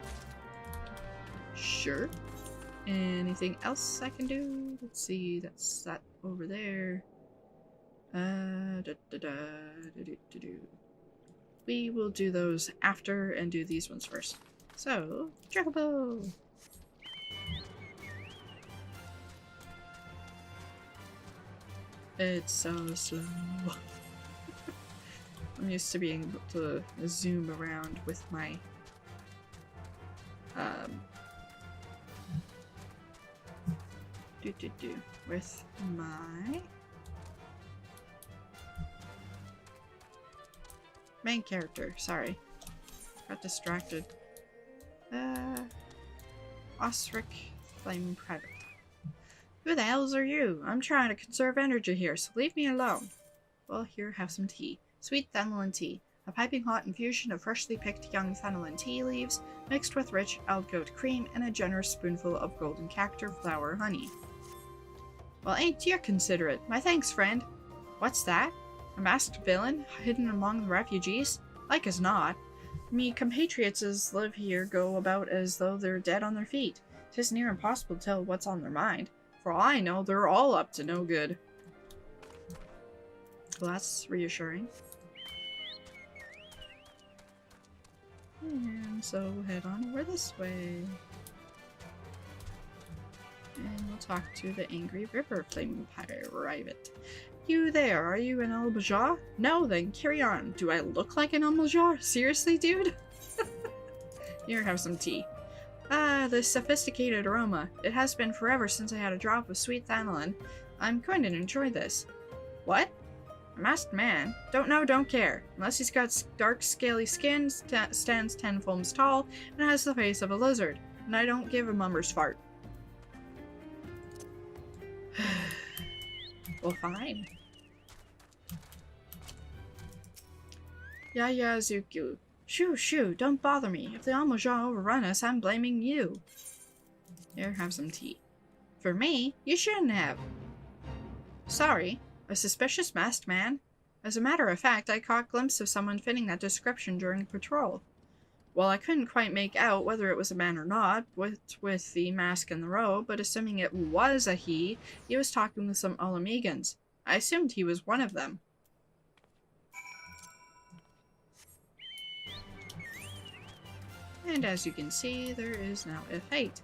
Sure. Anything else I can do? Let's see, that's that over there. We will do those after and do these ones first. So, Chocobo! It's so slow. I'm used to being able to zoom around with my with my main character. Sorry, got distracted. Osric Flame Private. Who the hells are you? I'm trying to conserve energy here, so leave me alone. Well, here, have some tea. Sweet Thanalan tea. A piping hot infusion of freshly picked young Thanalan tea leaves, mixed with rich algoat cream and a generous spoonful of golden cactus flower honey. Well, ain't you considerate? My thanks, friend. What's that? A masked villain hidden among the refugees? Like as not. Me compatriots as live here go about as though they're dead on their feet. 'Tis near impossible to tell what's on their mind. For all I know, they're all up to no good. Well, that's reassuring. And so we'll head on over this way. And we'll talk to the Angry River Flame Pirate. You there, are you an Albajar? No, then carry on. Do I look like an Albajar? Seriously, dude? Here, have some tea. Ah, this sophisticated aroma. It has been forever since I had a drop of sweet Thanalan. I'm going to enjoy this. What? A masked man? Don't know, don't care. Unless he's got dark, scaly skin, stands 10 foams tall, and has the face of a lizard. And I don't give a mummer's fart. Well, fine. Yeah, Zuku. Shoo, don't bother me. If the Almajar overrun us, I'm blaming you. Here, have some tea. For me? You shouldn't have. Sorry. A suspicious masked man? As a matter of fact, I caught a glimpse of someone fitting that description during patrol. Well, I couldn't quite make out whether it was a man or not, with the mask and the robe, but assuming it was a he was talking with some Alamegans. I assumed he was one of them. And as you can see, there is now a fight.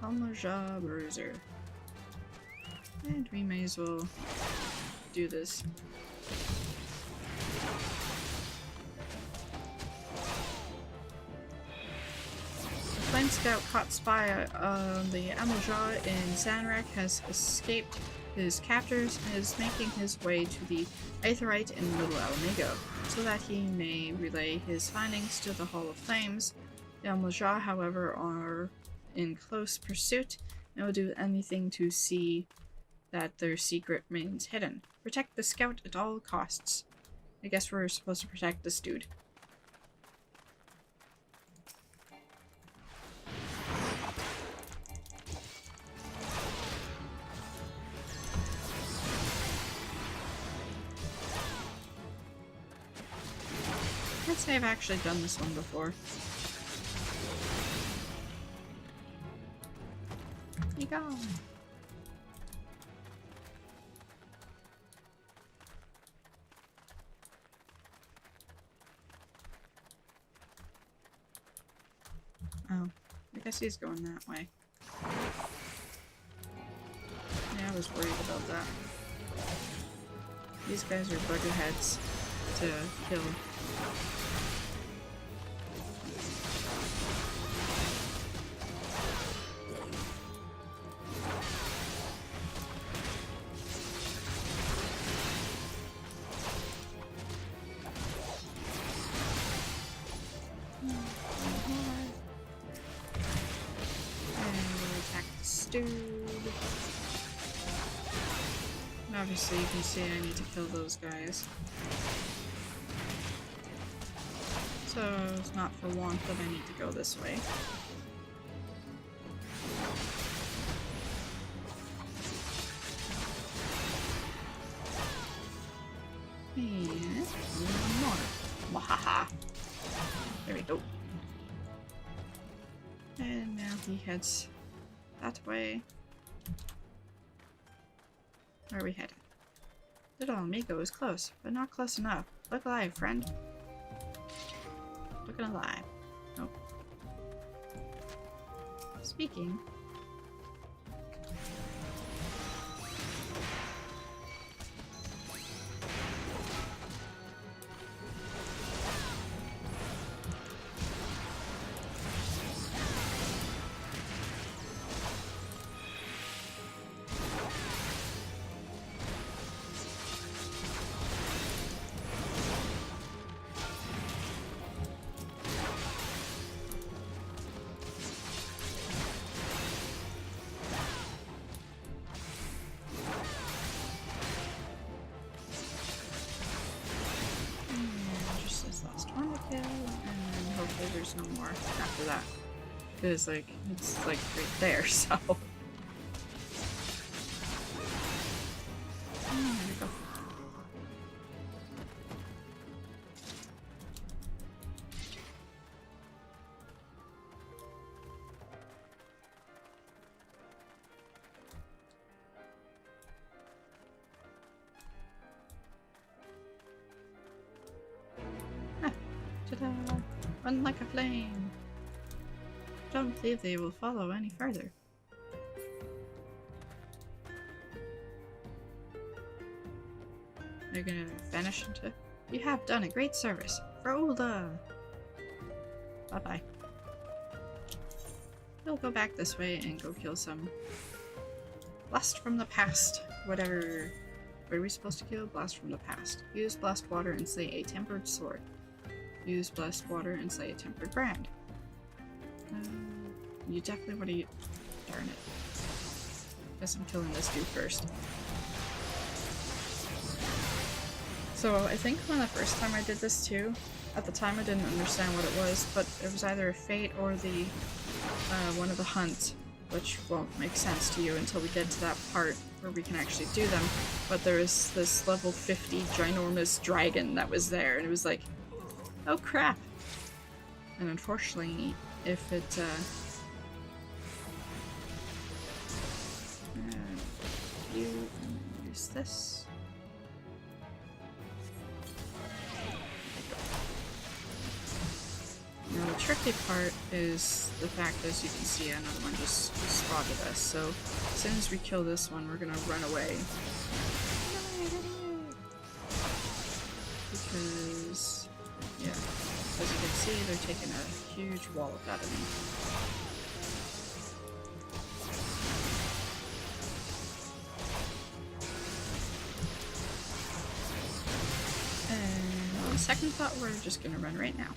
Almajar Bruiser. And we may as well do this. The Flame Scout caught spy on the Almajar in Zanrak has escaped his captors and is making his way to the Aetheryte in Little Alamigo, so that he may relay his findings to the Hall of Flames The Almajah, however, are in close pursuit and will do anything to see that their secret remains hidden. Protect the scout at all costs. I guess we're supposed to protect this dude. I can't say I've actually done this one before. You go. Oh, I guess he's going that way. Yeah, I was worried about that. These guys are bugger heads to kill. Obviously you can see I need to kill those guys. So it's not for want that I need to go this way. And one more. Wahaha. There we go. And now he heads that way. Where are we headed? Little amigo is close, but not close enough. Look alive, friend. Looking alive. Nope. Speaking. There's no more after that. Because, like, it's, like, right there, so... Oh, there we go. Ah, ta-da! Run like a flame! Don't believe they will follow any further. They're gonna vanish into... You have done a great service. Frola! Bye-bye. We'll go back this way and go kill some... Blast from the past. Whatever... What are we supposed to kill? Blast from the past. Use blast water and slay a tempered sword. Use blessed water and slay a tempered brand. You definitely want to... Darn it. Guess I'm killing this dude first. So I think when the first time I did this too, at the time I didn't understand what it was, but it was either a fate or the one of the hunts, which won't make sense to you until we get to that part where we can actually do them. But there was this level 50 ginormous dragon that was there, and it was like, oh crap! And unfortunately, if it, you use this. Now the tricky part is the fact, as you can see, another one just spotted us, so as soon as we kill this one, we're gonna run away. Because, yeah, as you can see, they're taking a huge wallop out of me. And on second thought, we're just gonna run right now.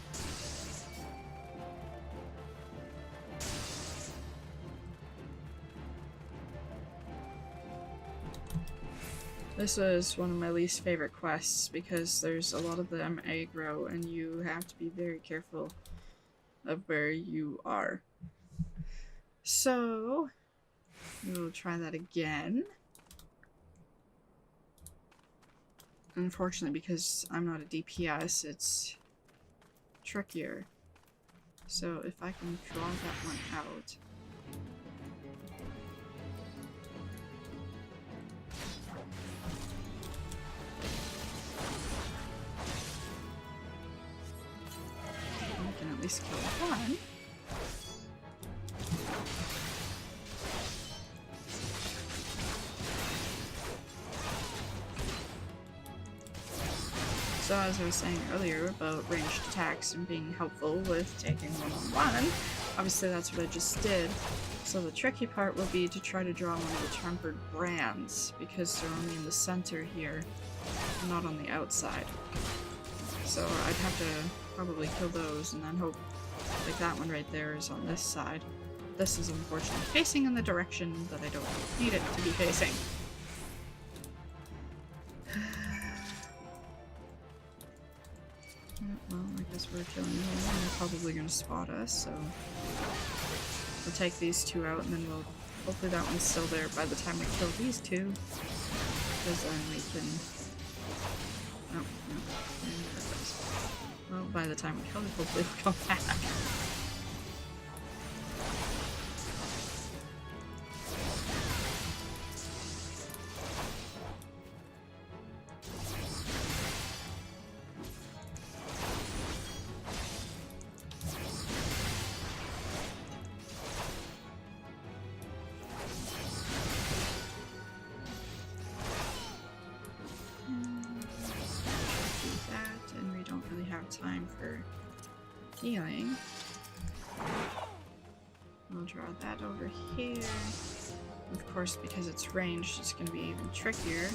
This was one of my least favorite quests because there's a lot of them aggro and you have to be very careful of where you are. So, we'll try that again. Unfortunately, because I'm not a DPS, it's trickier. So if I can draw that one out. I can at least kill one. So as I was saying earlier about ranged attacks and being helpful with taking one-on-one, obviously that's what I just did. So the tricky part will be to try to draw one of the tempered brands, because they're only in the center here, not on the outside. So I'd have to probably kill those and then hope, like that one right there is on this side. This is unfortunately facing in the direction that I don't need it to be facing. Well, I guess we're killing them, and they're probably going to spot us, so we'll take these two out, and then we'll... hopefully that one's still there by the time we kill these two, because then we can... oh, no. Well, by the time we kill it, hopefully we'll come back. Time for healing. We'll draw that over here. Of course, because it's ranged, it's going to be even trickier. There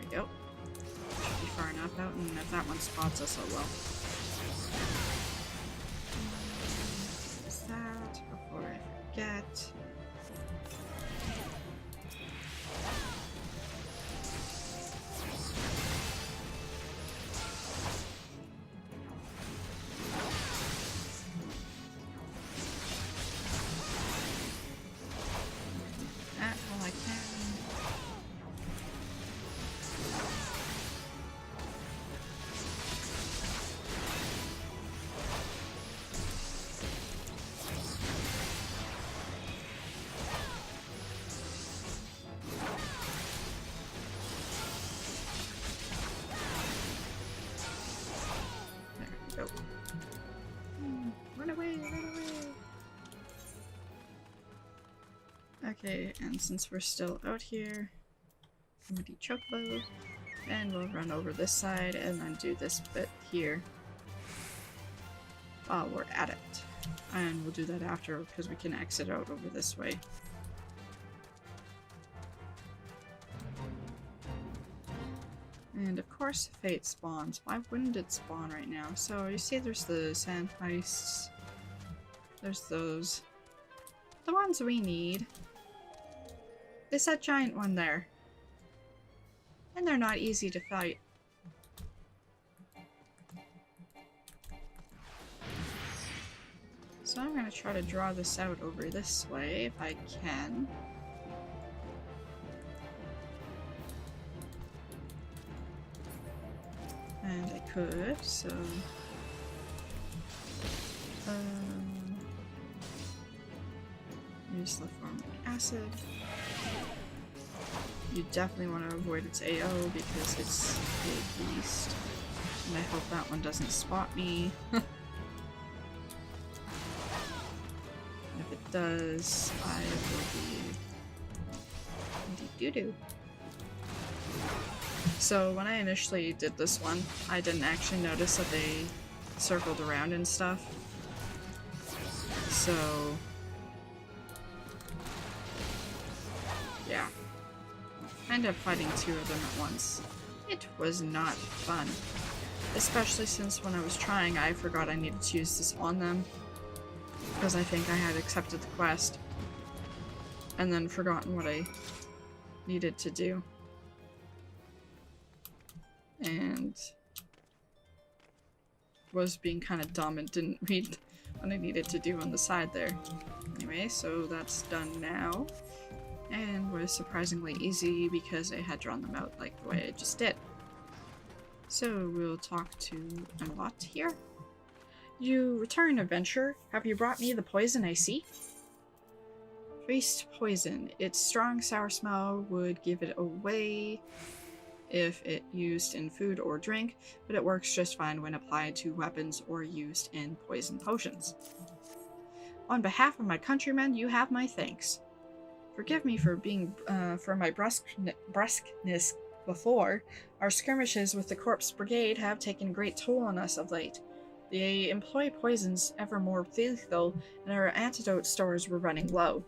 we go. Should be far enough out, and if that one spots us, oh well. Use that before I forget. Run away, run away! Okay, and since we're still out here, somebody chocobo, and we'll run over this side and then do this bit here while we're at it. And we'll do that after because we can exit out over this way. And of course Fate spawns. Why wouldn't it spawn right now? So you see there's the sand heists. There's those. The ones we need. There's that giant one there. And they're not easy to fight. So I'm gonna try to draw this out over this way if I can. And I could, so... use sulfuric acid. You definitely want to avoid its AO because it's a beast. And I hope that one doesn't spot me. If it does, I will be doo-doo. So when I initially did this one, I didn't actually notice that they circled around and stuff. So yeah. I ended up fighting two of them at once. It was not fun. Especially since when I was trying, I forgot I needed to use this on them. Because I think I had accepted the quest. And then forgotten what I needed to do. and was being kind of dumb and didn't read what I needed to do on the side there. Anyway, so that's done now, and was surprisingly easy because I had drawn them out like the way I just did. So we'll talk to Emlot here. You return, adventurer. Have you brought me the poison I see? Priest poison. Its strong sour smell would give it away if it used in food or drink, but it works just fine when applied to weapons or used in poison potions. On behalf of my countrymen, you have my thanks. Forgive me for being for my brusqueness before. Our skirmishes with the Corpse Brigade have taken a great toll on us of late. They employ poisons ever more lethal, and our antidote stores were running low.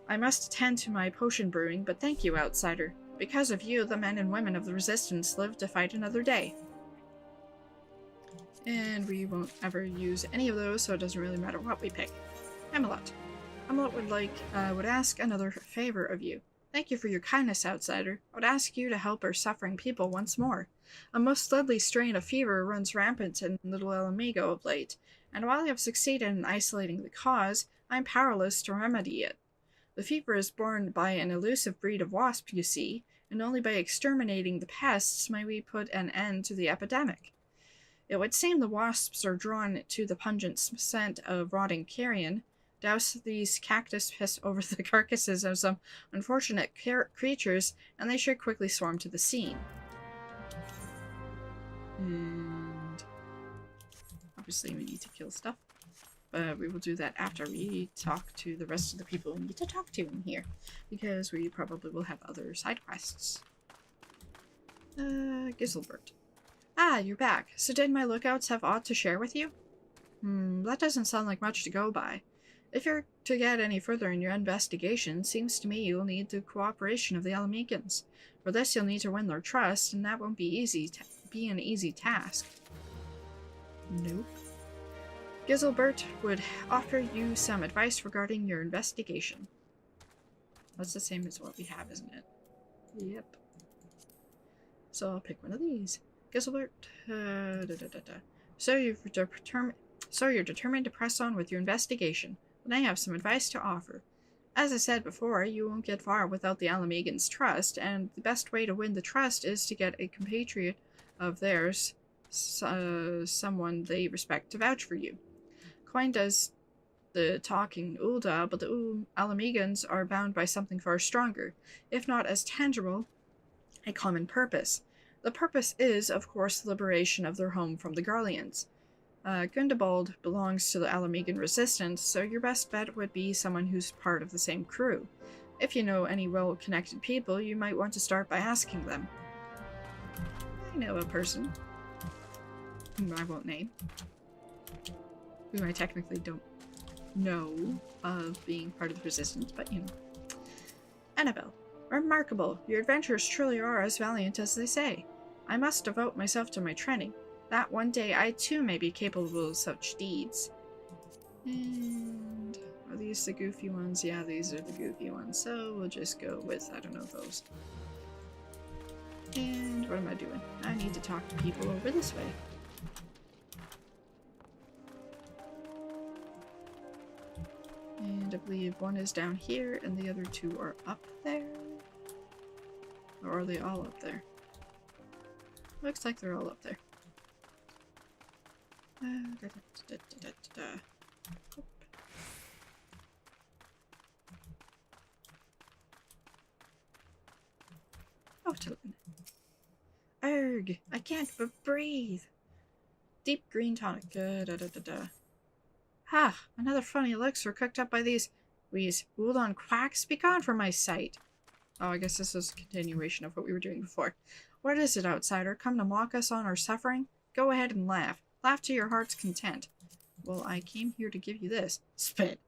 I must attend to my potion brewing, but thank you, outsider. Because of you, the men and women of the Resistance live to fight another day. And we won't ever use any of those, so it doesn't really matter what we pick. Emlot. Emlot would ask another favor of you. Thank you for your kindness, outsider. I would ask you to help our suffering people once more. A most deadly strain of fever runs rampant in Little El Amigo of late, and while I have succeeded in isolating the cause, I am powerless to remedy it. The fever is borne by an elusive breed of wasp, you see, and only by exterminating the pests may we put an end to the epidemic. It would seem the wasps are drawn to the pungent scent of rotting carrion. Douse these cactus piss over the carcasses of some unfortunate creatures, and they should quickly swarm to the scene. And obviously we need to kill stuff. But we will do that after we talk to the rest of the people we need to talk to in here, because we probably will have other side quests. Giselbert. Ah, you're back. So did my lookouts have aught to share with you? That doesn't sound like much to go by. If you're to get any further in your investigation, seems to me you'll need the cooperation of the Alamegans. For this you'll need to win their trust, and that won't be an easy task. Nope. Giselbert would offer you some advice regarding your investigation. That's the same as what we have, isn't it? Yep. So I'll pick one of these. Giselbert. So you're determined to press on with your investigation, but I have some advice to offer. As I said before, you won't get far without the Alamegans' trust, and the best way to win the trust is to get a compatriot of theirs, someone they respect, to vouch for you. Coin does the talking Ulda, but the Alamegans are bound by something far stronger, if not as tangible, a common purpose. The purpose is, of course, the liberation of their home from the Garleans. Gundobald belongs to the Alamegan Resistance, so your best bet would be someone who's part of the same crew. If you know any well-connected people, you might want to start by asking them. I know a person, whom I won't name, whom I technically don't know of being part of the Resistance, but you know. Annabelle. Remarkable. Your adventures truly are as valiant as they say. I must devote myself to my training. That one day I too may be capable of such deeds. And are these the goofy ones? Yeah, these are the goofy ones. So we'll just go with, I don't know, those. And what am I doing? I need to talk to people over this way. And I believe one is down here and the other two are up there. Or are they all up there? Looks like they're all up there. Oh, Tilton. Erg! I can't but breathe! Deep green tonic. Ha! Another funny elixir cooked up by these Uldon quacks. Be gone from my sight! Oh, I guess this is a continuation of what we were doing before. What is it, outsider? Come to mock us on our suffering? Go ahead and laugh. Laugh to your heart's content. Well, I came here to give you this. Spit.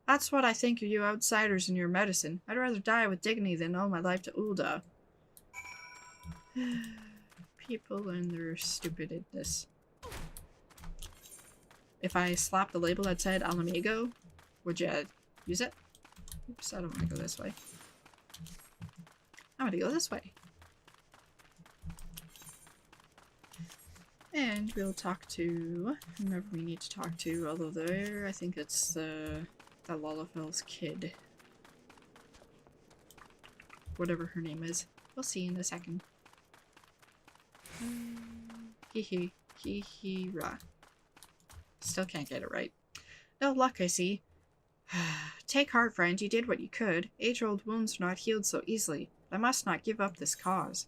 That's what I think of you outsiders and your medicine. I'd rather die with dignity than owe my life to Ulda. People and their stupidness. If I slapped the label that said Alamigo, would you use it? Oops, I don't want to go this way. I'm gonna go this way. And we'll talk to whomever we need to talk to, although there, I think it's that Lalafel's kid. Whatever her name is. We'll see in a second. Hihira. Still can't get it right. No luck, I see. Take heart, friend. You did what you could. Age-old wounds are not healed so easily. I must not give up this cause.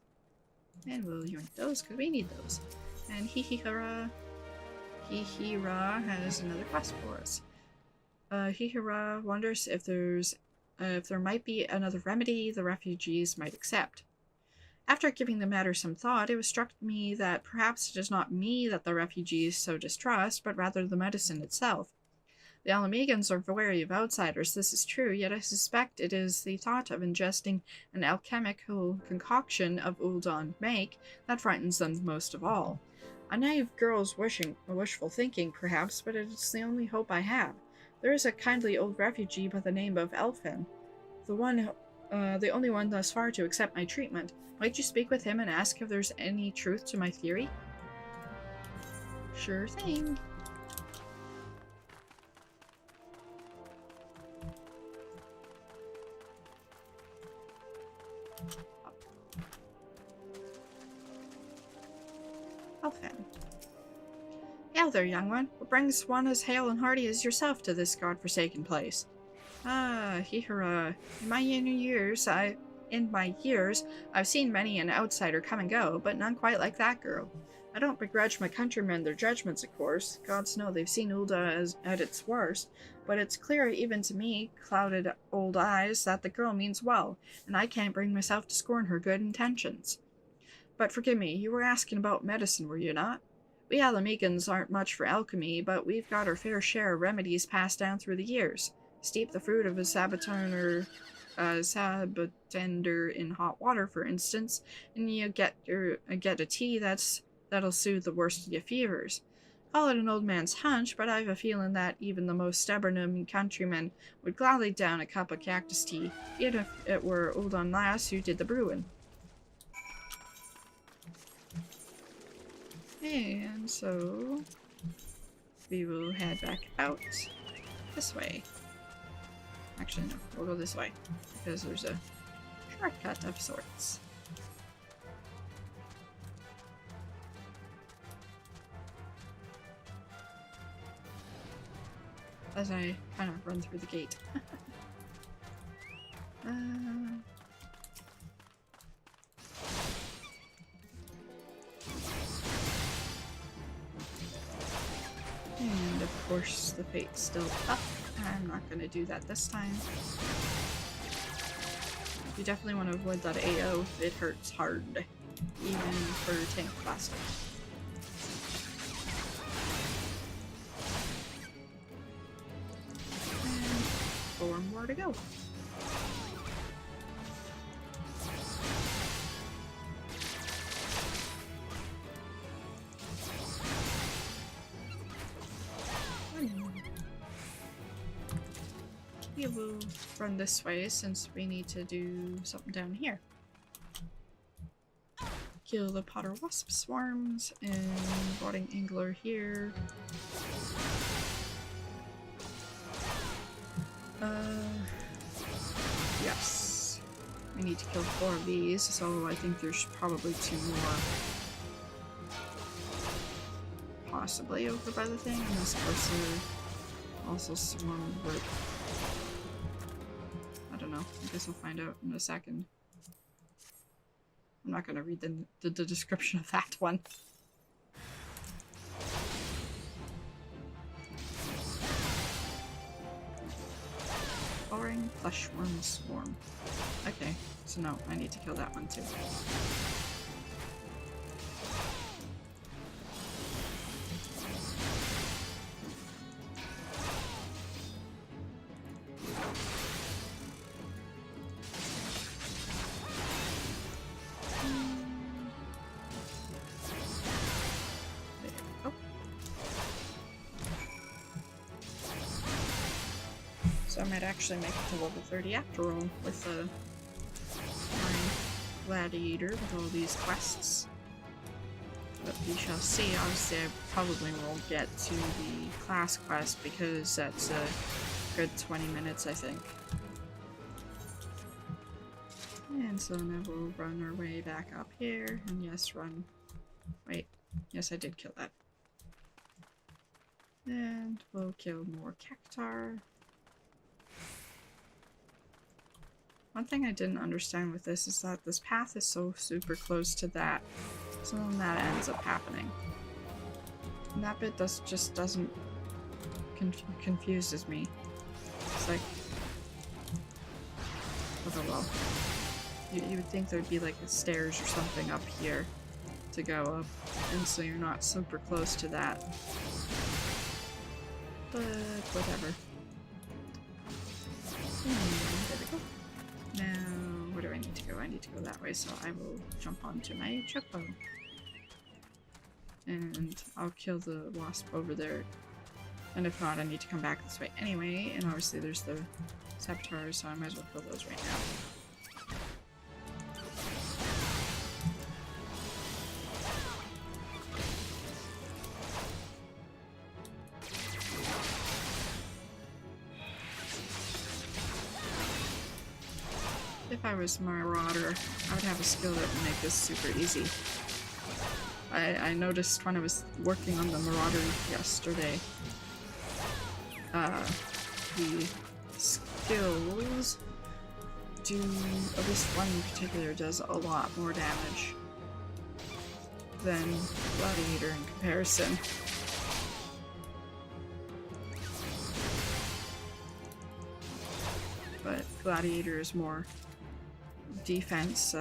And we'll yoink those, because we need those. And Hihira has another quest for us. Hihira wonders if there might be another remedy the refugees might accept. After giving the matter some thought, it was struck me that perhaps it is not me that the refugees so distrust, but rather the medicine itself. The Alamegans are wary of outsiders, this is true, yet I suspect it is the thought of ingesting an alchemical concoction of Uldan make that frightens them most of all. A naive girl's wishful thinking, perhaps, but it is the only hope I have. There is a kindly old refugee by the name of Elfin, the only one thus far to accept my treatment. Might you speak with him and ask if there's any truth to my theory? Sure thing. Elfin. Hail there, young one. What brings one as hale and hearty as yourself to this god-forsaken place? Ah, Hihira. In my years, I've seen many an outsider come and go, but none quite like that girl. I don't begrudge my countrymen their judgments, of course. Gods know they've seen Ulda at its worst, but it's clear even to me, clouded old eyes, that the girl means well, and I can't bring myself to scorn her good intentions. But forgive me, you were asking about medicine, were you not? We Alamegans aren't much for alchemy, but we've got our fair share of remedies passed down through the years. Steep the fruit of a sabatender in hot water, for instance, and you get a tea that'll soothe the worst of your fevers. Call it an old man's hunch, but I've a feeling that even the most stubborn of me countrymen would gladly down a cup of cactus tea, even if it were Uldan lass who did the brewing. And so we will head back out this way. Actually, no, we'll go this way because there's a shortcut of sorts. As I kind of run through the gate. And of course the fate's still up. I'm not going to do that this time. You definitely want to avoid that AO. It hurts hard, even for tank plastic. And 4 more to go. We will run this way since we need to do something down here. Kill the potter wasp swarms and rotting angler here. Yes. We need to kill 4 of these, so I think there's probably 2 more. Possibly over by the thing, unless of course they're also swarm with. I don't know. I guess I'll find out in a second. I'm not going to read the description of that one. Boring fleshworm swarm. Okay, so no, I need to kill that one too. So I might actually make it to level 30 after all with my gladiator with all these quests. But we shall see. Obviously, I probably won't get to the class quest because that's a good 20 minutes, I think. And so now we'll run our way back up here. And yes, run. Wait. Yes, I did kill that. And we'll kill more cactar. One thing I didn't understand with this is that this path is so super close to that. So then that ends up happening. And that bit just doesn't confuses me. It's like, oh well. You would think there'd be like a stairs or something up here to go up, and so you're not super close to that. But whatever. There we go. Now, where do I need to go? I need to go that way, so I will jump onto my chocobo. And I'll kill the wasp over there. And if not, I need to come back this way anyway. And obviously there's the saboteurs, so I might as well kill those right now. If I was Marauder, I would have a skill that would make this super easy. I noticed when I was working on the Marauder yesterday, the skills do, at least one in particular does a lot more damage than Gladiator in comparison. But Gladiator is more defense,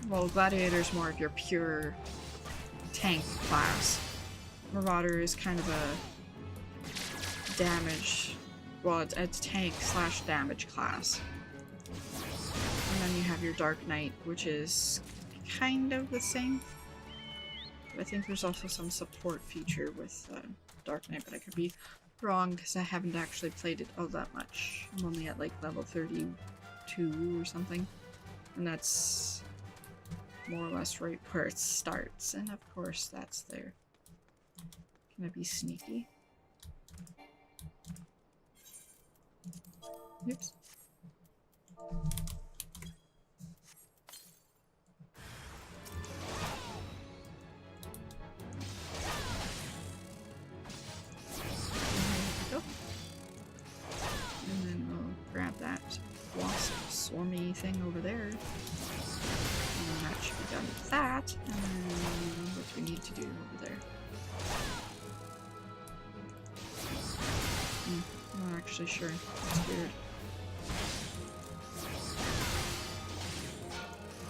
well, Gladiator is more of your pure tank class. Marauder is kind of a damage, well, it's tank / damage class. And then you have your Dark Knight, which is kind of the same. I think there's also some support feature with Dark Knight, but I could be wrong because I haven't actually played it all that much. I'm only at like level 32 or something. And that's more or less right where it starts. And of course that's there. Can I be sneaky? Oops. And then we'll grab that wasp swarmy thing over there. And that should be done with that. And then what do we need to do over there? I'm not actually sure. That's weird.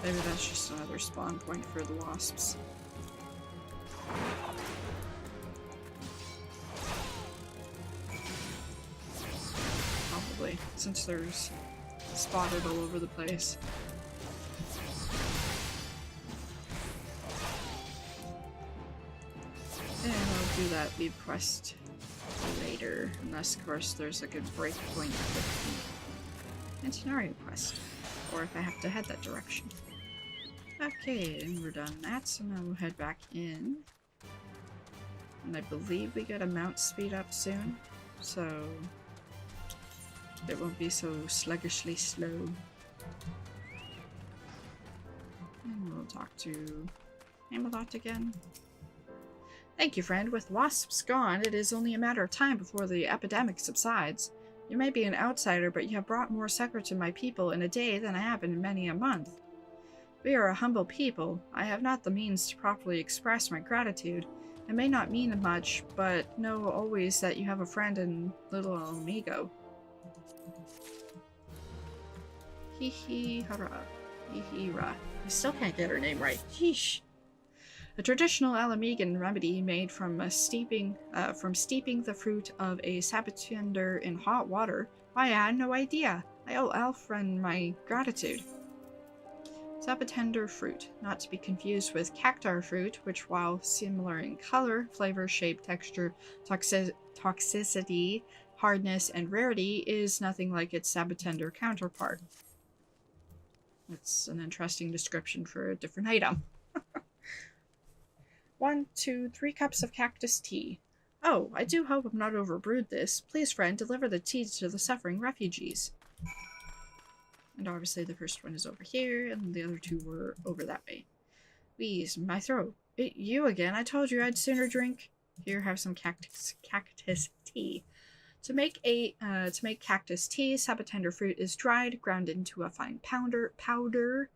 Maybe that's just another spawn point for the wasps. Probably, since there's spotted all over the place. And I'll do that lead quest later, unless of course there's a good break point with the Centenarian quest, or if I have to head that direction. Okay, and we're done that, so now we'll head back in. And I believe we get a mount speed up soon, so it won't be so sluggishly slow. And we'll talk to Amalot again. Thank you, friend. With wasps gone, it is only a matter of time before the epidemic subsides. You may be an outsider, but you have brought more succor to my people in a day than I have in many a month. We are a humble people. I have not the means to properly express my gratitude. It may not mean much, but know always that you have a friend in little amigo. Hee-hee-hara. Hee-hee-ra. I still can't get her name right. Yeesh. A traditional Alamegan remedy made from steeping the fruit of a sabotender in hot water. Why, I had no idea. I owe Alfred my gratitude. Sabotender fruit, not to be confused with cactar fruit, which, while similar in color, flavor, shape, texture, toxicity, hardness, and rarity, is nothing like its sabotender counterpart. That's an interesting description for a different item. 1, 2, 3 cups of cactus tea. Oh, I do hope I'm not overbrewed this. Please, friend, deliver the tea to the suffering refugees. And obviously the first one is over here, and the other two were over that way. Wheeze, my throat. You again? I told you I'd sooner drink. Here, have some cactus tea. To make cactus tea, sabotender fruit is dried, ground into a fine powder,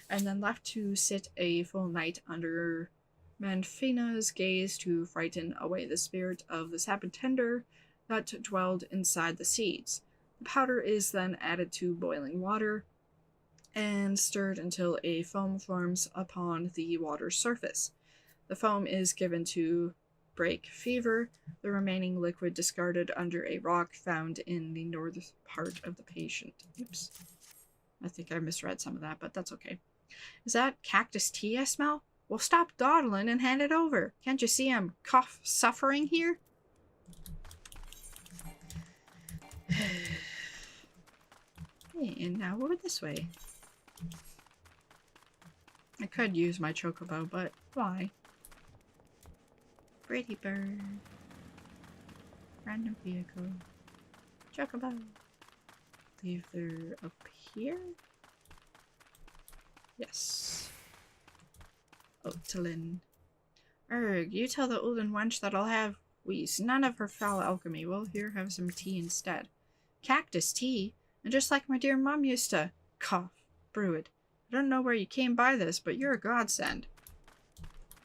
and then left to sit a full night under Manfina's gaze to frighten away the spirit of the sabotender that dwelled inside the seeds. The powder is then added to boiling water and stirred until a foam forms upon the water's surface. The foam is given to break fever, the remaining liquid discarded under a rock found in the northern part of the patient. Oops. I think I misread some of that, but that's okay. Is that cactus tea I smell? Well, stop dawdling and hand it over. Can't you see I'm suffering here? And now over this way. I could use my chocobo, but why? Pretty bird. Random vehicle. Chocobo. Leave there up here? Yes. Otelin. Erg, you tell the olden wench that I'll have wheeze. None of her foul alchemy. Well, here, have some tea instead. Cactus tea? And just like my dear mom used to. Cough. Brew it. I don't know where you came by this, but you're a godsend.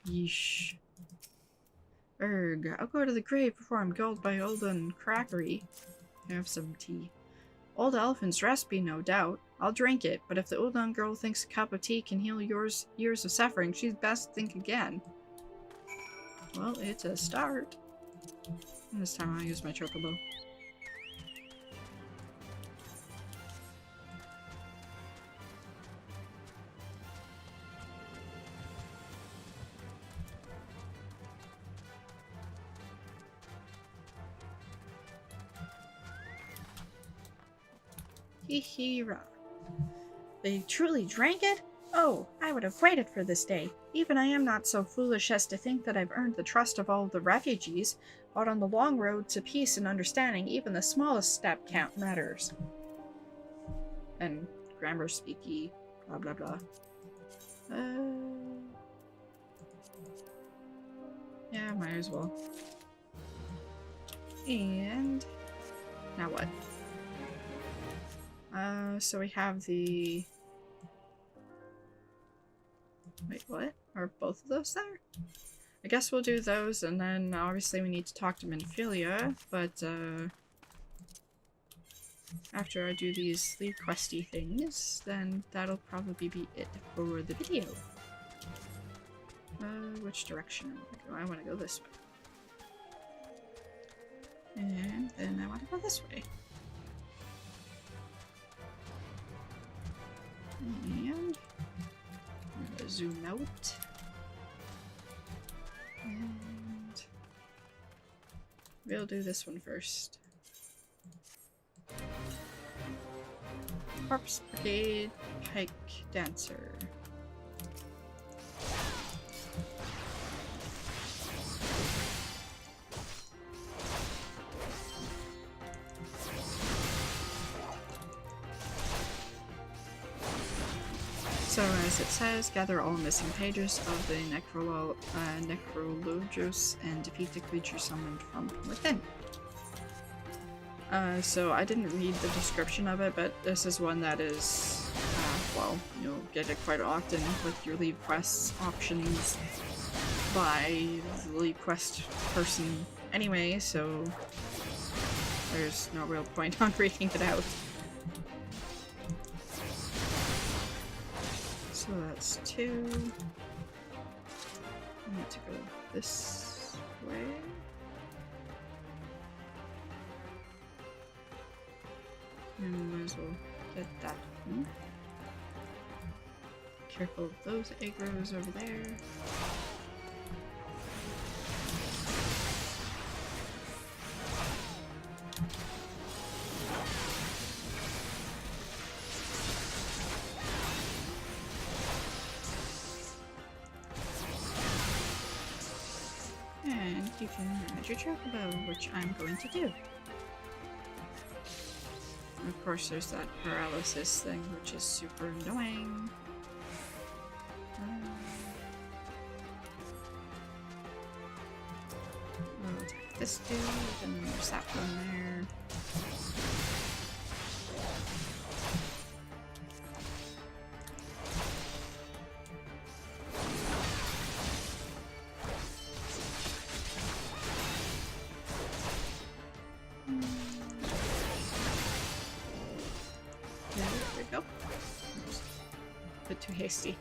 Yeesh. Erg, I'll go to the grave before I'm gulled by olden crackery. Have some tea. Old elephant's recipe, no doubt. I'll drink it, but if the olden girl thinks a cup of tea can heal years of suffering, she'd best think again. Well, it's a start. And this time I'll use my chocobo. Hee-hee-rah. They truly drank it? Oh, I would have waited for this day. Even I am not so foolish as to think that I've earned the trust of all the refugees, but on the long road to peace and understanding, even the smallest step matters. And grammar speaky, blah blah blah. Yeah, might as well. And now what? So we have the... Wait, what? Are both of those there? I guess we'll do those, and then obviously we need to talk to Minfilia, but after I do these lead questy things, then that'll probably be it for the video. Which direction am I going? I want to go this way. And then I want to go this way. And I'm gonna zoom out. And we'll do this one first. Corpse Brigade Pike Dancer. So, as it says, gather all missing pages of the Necrologos and defeat the creature summoned from within. So I didn't read the description of it, but this is one that is, well, you'll get it quite often with your lead quests options by the lead quest person anyway, so there's no real point on reading it out. So that's 2. I need to go this way. And we might as well get that one. Careful of those aggros over there. can ride your chocobo, which I'm going to do. And of course, there's that paralysis thing, which is super annoying. We'll attack this dude, and then there's that one there. Too hasty.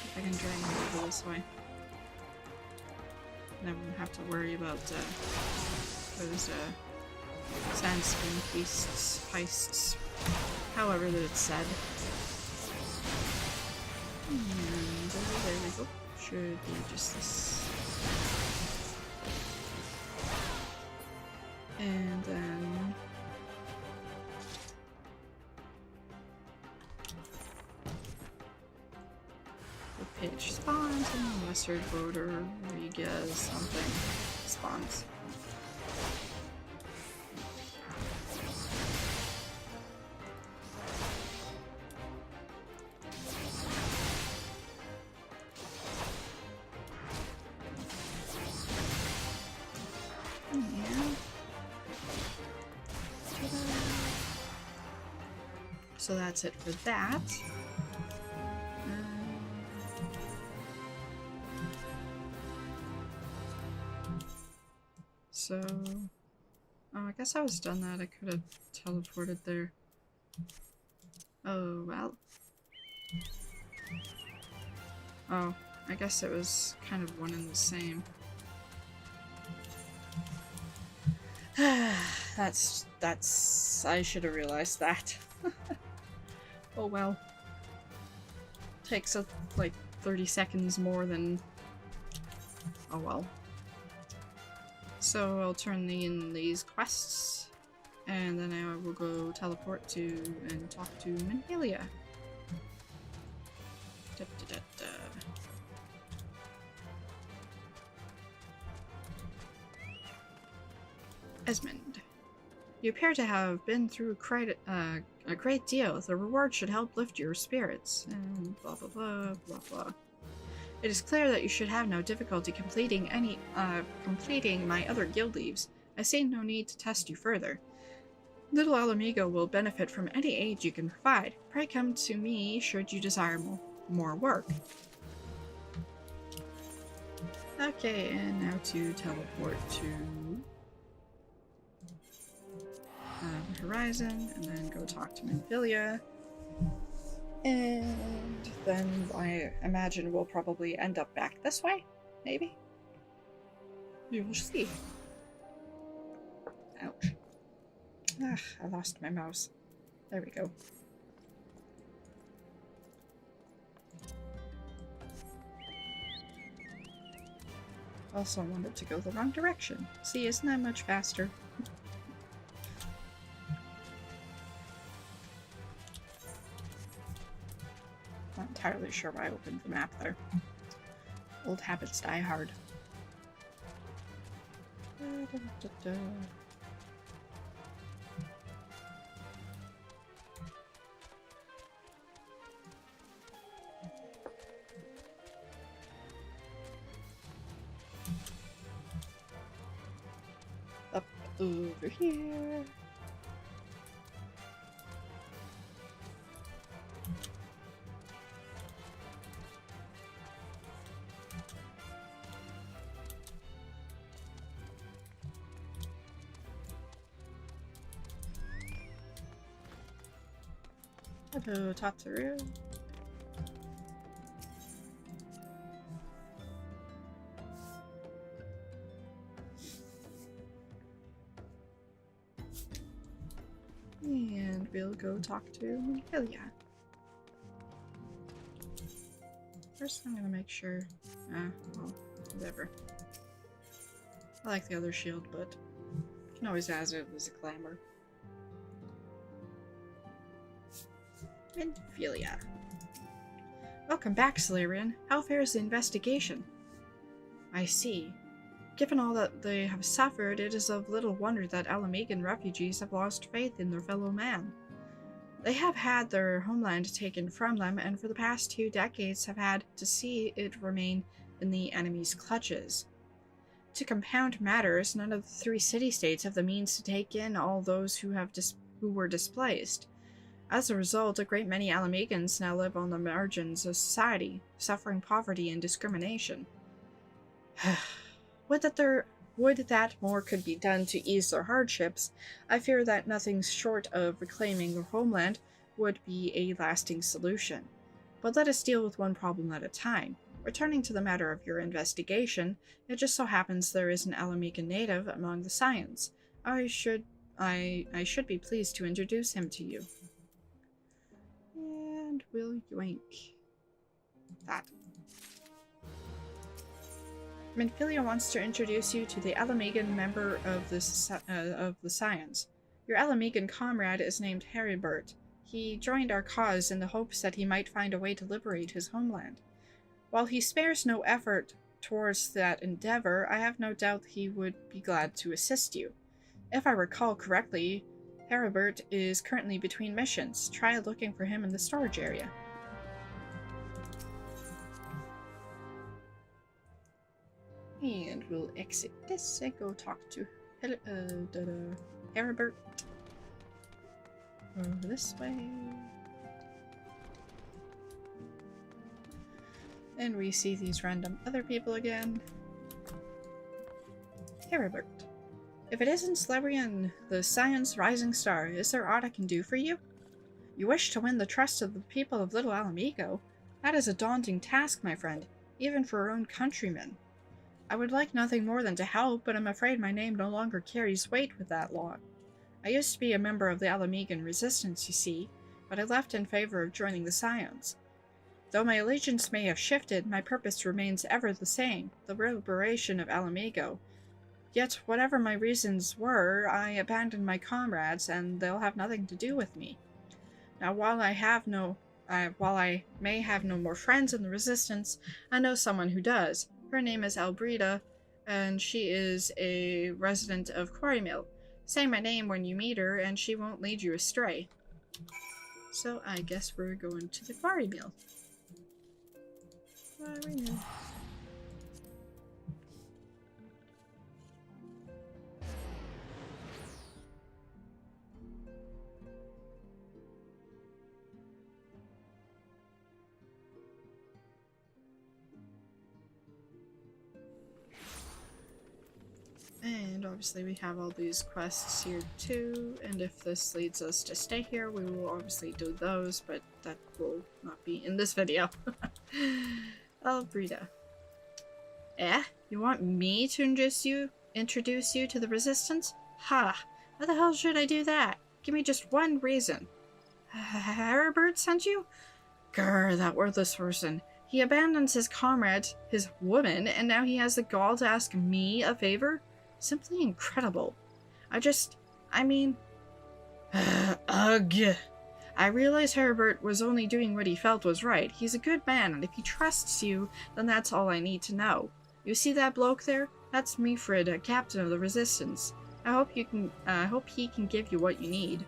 If I can drag him over this way. Then we won't have to worry about those sandstorm feasts, heists, however that it's said. And there we go. Should be just this. And then page spawns and the Western Border Riga something spawns. Yeah. So that's it for that. So, oh, I guess I was done that. I could have teleported there. Oh, well. Oh, I guess it was kind of one and the same. I should have realized that. Oh well. Takes like 30 seconds more than... Oh well. So I'll turn in these quests, and then I will go teleport to and talk to Menhelia. Esmond, you appear to have been through a great deal. The reward should help lift your spirits. And blah blah blah blah blah. It is clear that you should have no difficulty completing my other guild leaves. I see no need to test you further. Little Alamigo will benefit from any aid you can provide. Pray come to me should you desire more work. Okay, and now to teleport to Horizon, and then go talk to Menhelia. And then I imagine we'll probably end up back this way, maybe? We will see. Ouch. Ah, I lost my mouse. There we go. Also wanted to go the wrong direction. See, isn't that much faster? Not entirely sure why I opened the map there. Old habits die hard. Up over here. Hello, Tatsuru. And we'll go talk to Menhelia. First, I'm gonna make sure. Well, whatever. I like the other shield, but you can always add it as a glamour. Menhelia. Welcome back, Solarian. How fares the investigation? I see. Given all that they have suffered, it is of little wonder that Alamegan refugees have lost faith in their fellow man. They have had their homeland taken from them, and for the past 2 decades have had to see it remain in the enemy's clutches. To compound matters, none of the 3 city-states have the means to take in all those who were displaced. As a result, a great many Alamegans now live on the margins of society, suffering poverty and discrimination. Would that more could be done to ease their hardships, I fear that nothing short of reclaiming their homeland would be a lasting solution. But let us deal with one problem at a time. Returning to the matter of your investigation, it just so happens there is an Alamegan native among the Scions. I should be pleased to introduce him to you. And we'll yoink that. Minfilia wants to introduce you to the Alamegan member of the Scions. Your Alamegan comrade is named Heribert. He joined our cause in the hopes that he might find a way to liberate his homeland. While he spares no effort towards that endeavor, I have no doubt he would be glad to assist you. If I recall correctly, Heribert is currently between missions. Try looking for him in the storage area. And we'll exit this and go talk to Heribert. Over this way. And we see these random other people again. Heribert. If it isn't Smoldering, the Scion's rising star, is there aught I can do for you? You wish to win the trust of the people of Little Alamego? That is a daunting task, my friend, even for our own countrymen. I would like nothing more than to help, but I'm afraid my name no longer carries weight with that lot. I used to be a member of the Alamegan resistance, you see, but I left in favor of joining the Scions. Though my allegiance may have shifted, my purpose remains ever the same, the liberation of Alamego. Yet, whatever my reasons were, I abandoned my comrades, and they'll have nothing to do with me. Now, while I may have no more friends in the Resistance, I know someone who does. Her name is Albreda, and she is a resident of Quarrymill. Say my name when you meet her, and she won't lead you astray. So, I guess we're going to the Quarrymill. Quarrymill. And obviously we have all these quests here too, and if this leads us to stay here, we will obviously do those, but that will not be in this video. Albreda. Eh? You want me to introduce you to the Resistance? Ha! Why the hell should I do that? Give me just one reason. Heribert sent you? Grr, that worthless person. He abandons his comrades, his woman, and now he has the gall to ask me a favor? Simply incredible. Ugh. I realize Heribert was only doing what he felt was right. He's a good man, and if he trusts you, then that's all I need to know. You see that bloke there? That's Mifrid, a captain of the Resistance. I hope he can give you what you need.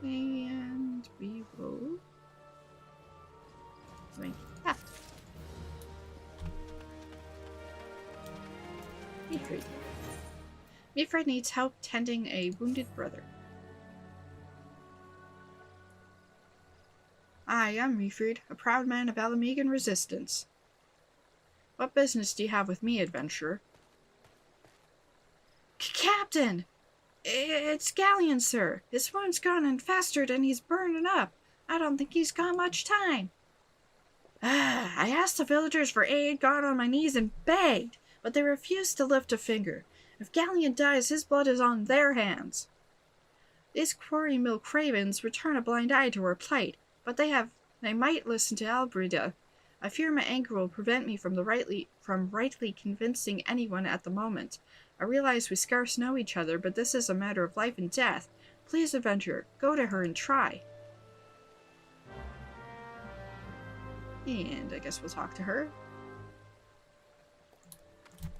And we will link that. Mifrid. Mifrid needs help tending a wounded brother. I am Mifrid, a proud man of Alamegan Resistance. What business do you have with me, adventurer? Captain! It's Galleon, sir. His wound's gone and festered and he's burning up. I don't think he's got much time. I asked the villagers for aid, got on my knees and begged, but they refused to lift a finger. If Galleon dies, his blood is on their hands. These Quarrymill cravens return a blind eye to our plight, but they might listen to Albreda. I fear my anger will prevent me from rightly convincing anyone at the moment. I realize we scarce know each other, but this is a matter of life and death. Please, adventurer, go to her and try. And I guess we'll talk to her.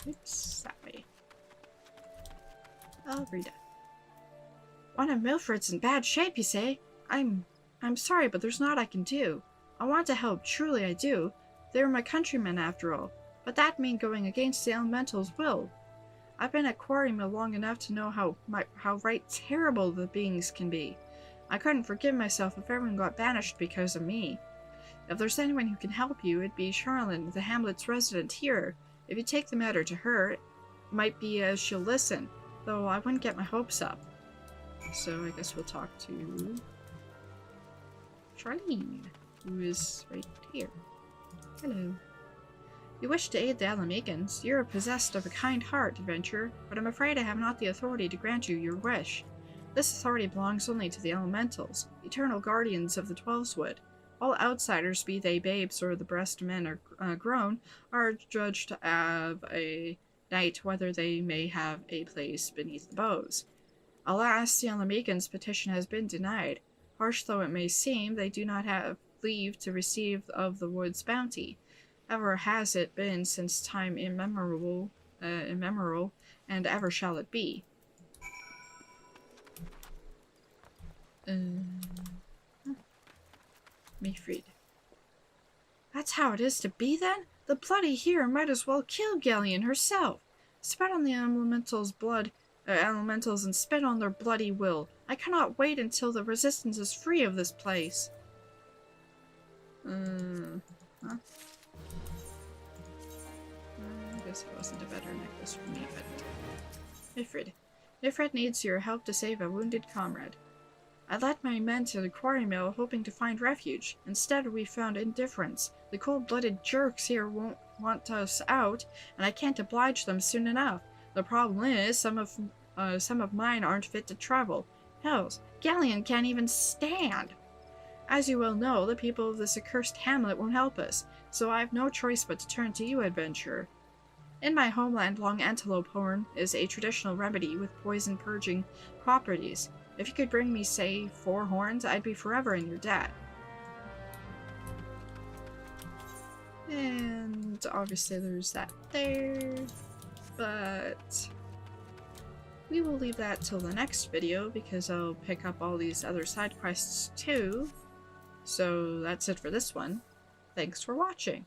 Oops, that way. Rita. One of Milfred's in bad shape, you say? I'm sorry, but there's naught I can do. I want to help, truly I do. They're my countrymen after all, but that means going against the elementals' will. I've been at Quarrymill long enough to know how right terrible the beings can be. I couldn't forgive myself if everyone got banished because of me. If there's anyone who can help you, it'd be Charlene, the hamlet's resident here. If you take the matter to her, it might be she'll listen, though I wouldn't get my hopes up. So I guess we'll talk to Charlene, who is right here. Hello. You wish to aid the Alamegans. You are possessed of a kind heart, adventurer, but I'm afraid I have not the authority to grant you your wish. This authority belongs only to the elementals, eternal guardians of the Twelveswood. All outsiders, be they babes or the breast men are grown, are judged to have a night whether they may have a place beneath the boughs. Alas, the Alamegans' petition has been denied. Harsh though it may seem, they do not have leave to receive of the wood's bounty. Ever has it been since time immemorial, and ever shall it be. Mayfried. That's how it is to be, then? The bloody hero might as well kill Galleon herself. Spit on the elementals' blood, elementals, and spit on their bloody will. I cannot wait until the resistance is free of this place. Huh? I guess it wasn't a better necklace for me, but... Nifred needs your help to save a wounded comrade. I led my men to the quarry mill hoping to find refuge. Instead, we found indifference. The cold-blooded jerks here won't want us out, and I can't oblige them soon enough. The problem is, some of mine aren't fit to travel. Hells, Galleon can't even stand! As you well know, the people of this accursed hamlet won't help us, so I have no choice but to turn to you, adventurer. In my homeland, long antelope horn is a traditional remedy with poison purging properties. If you could bring me, say, 4 horns, I'd be forever in your debt. And obviously there's that there, but we will leave that till the next video because I'll pick up all these other side quests too. So that's it for this one. Thanks for watching.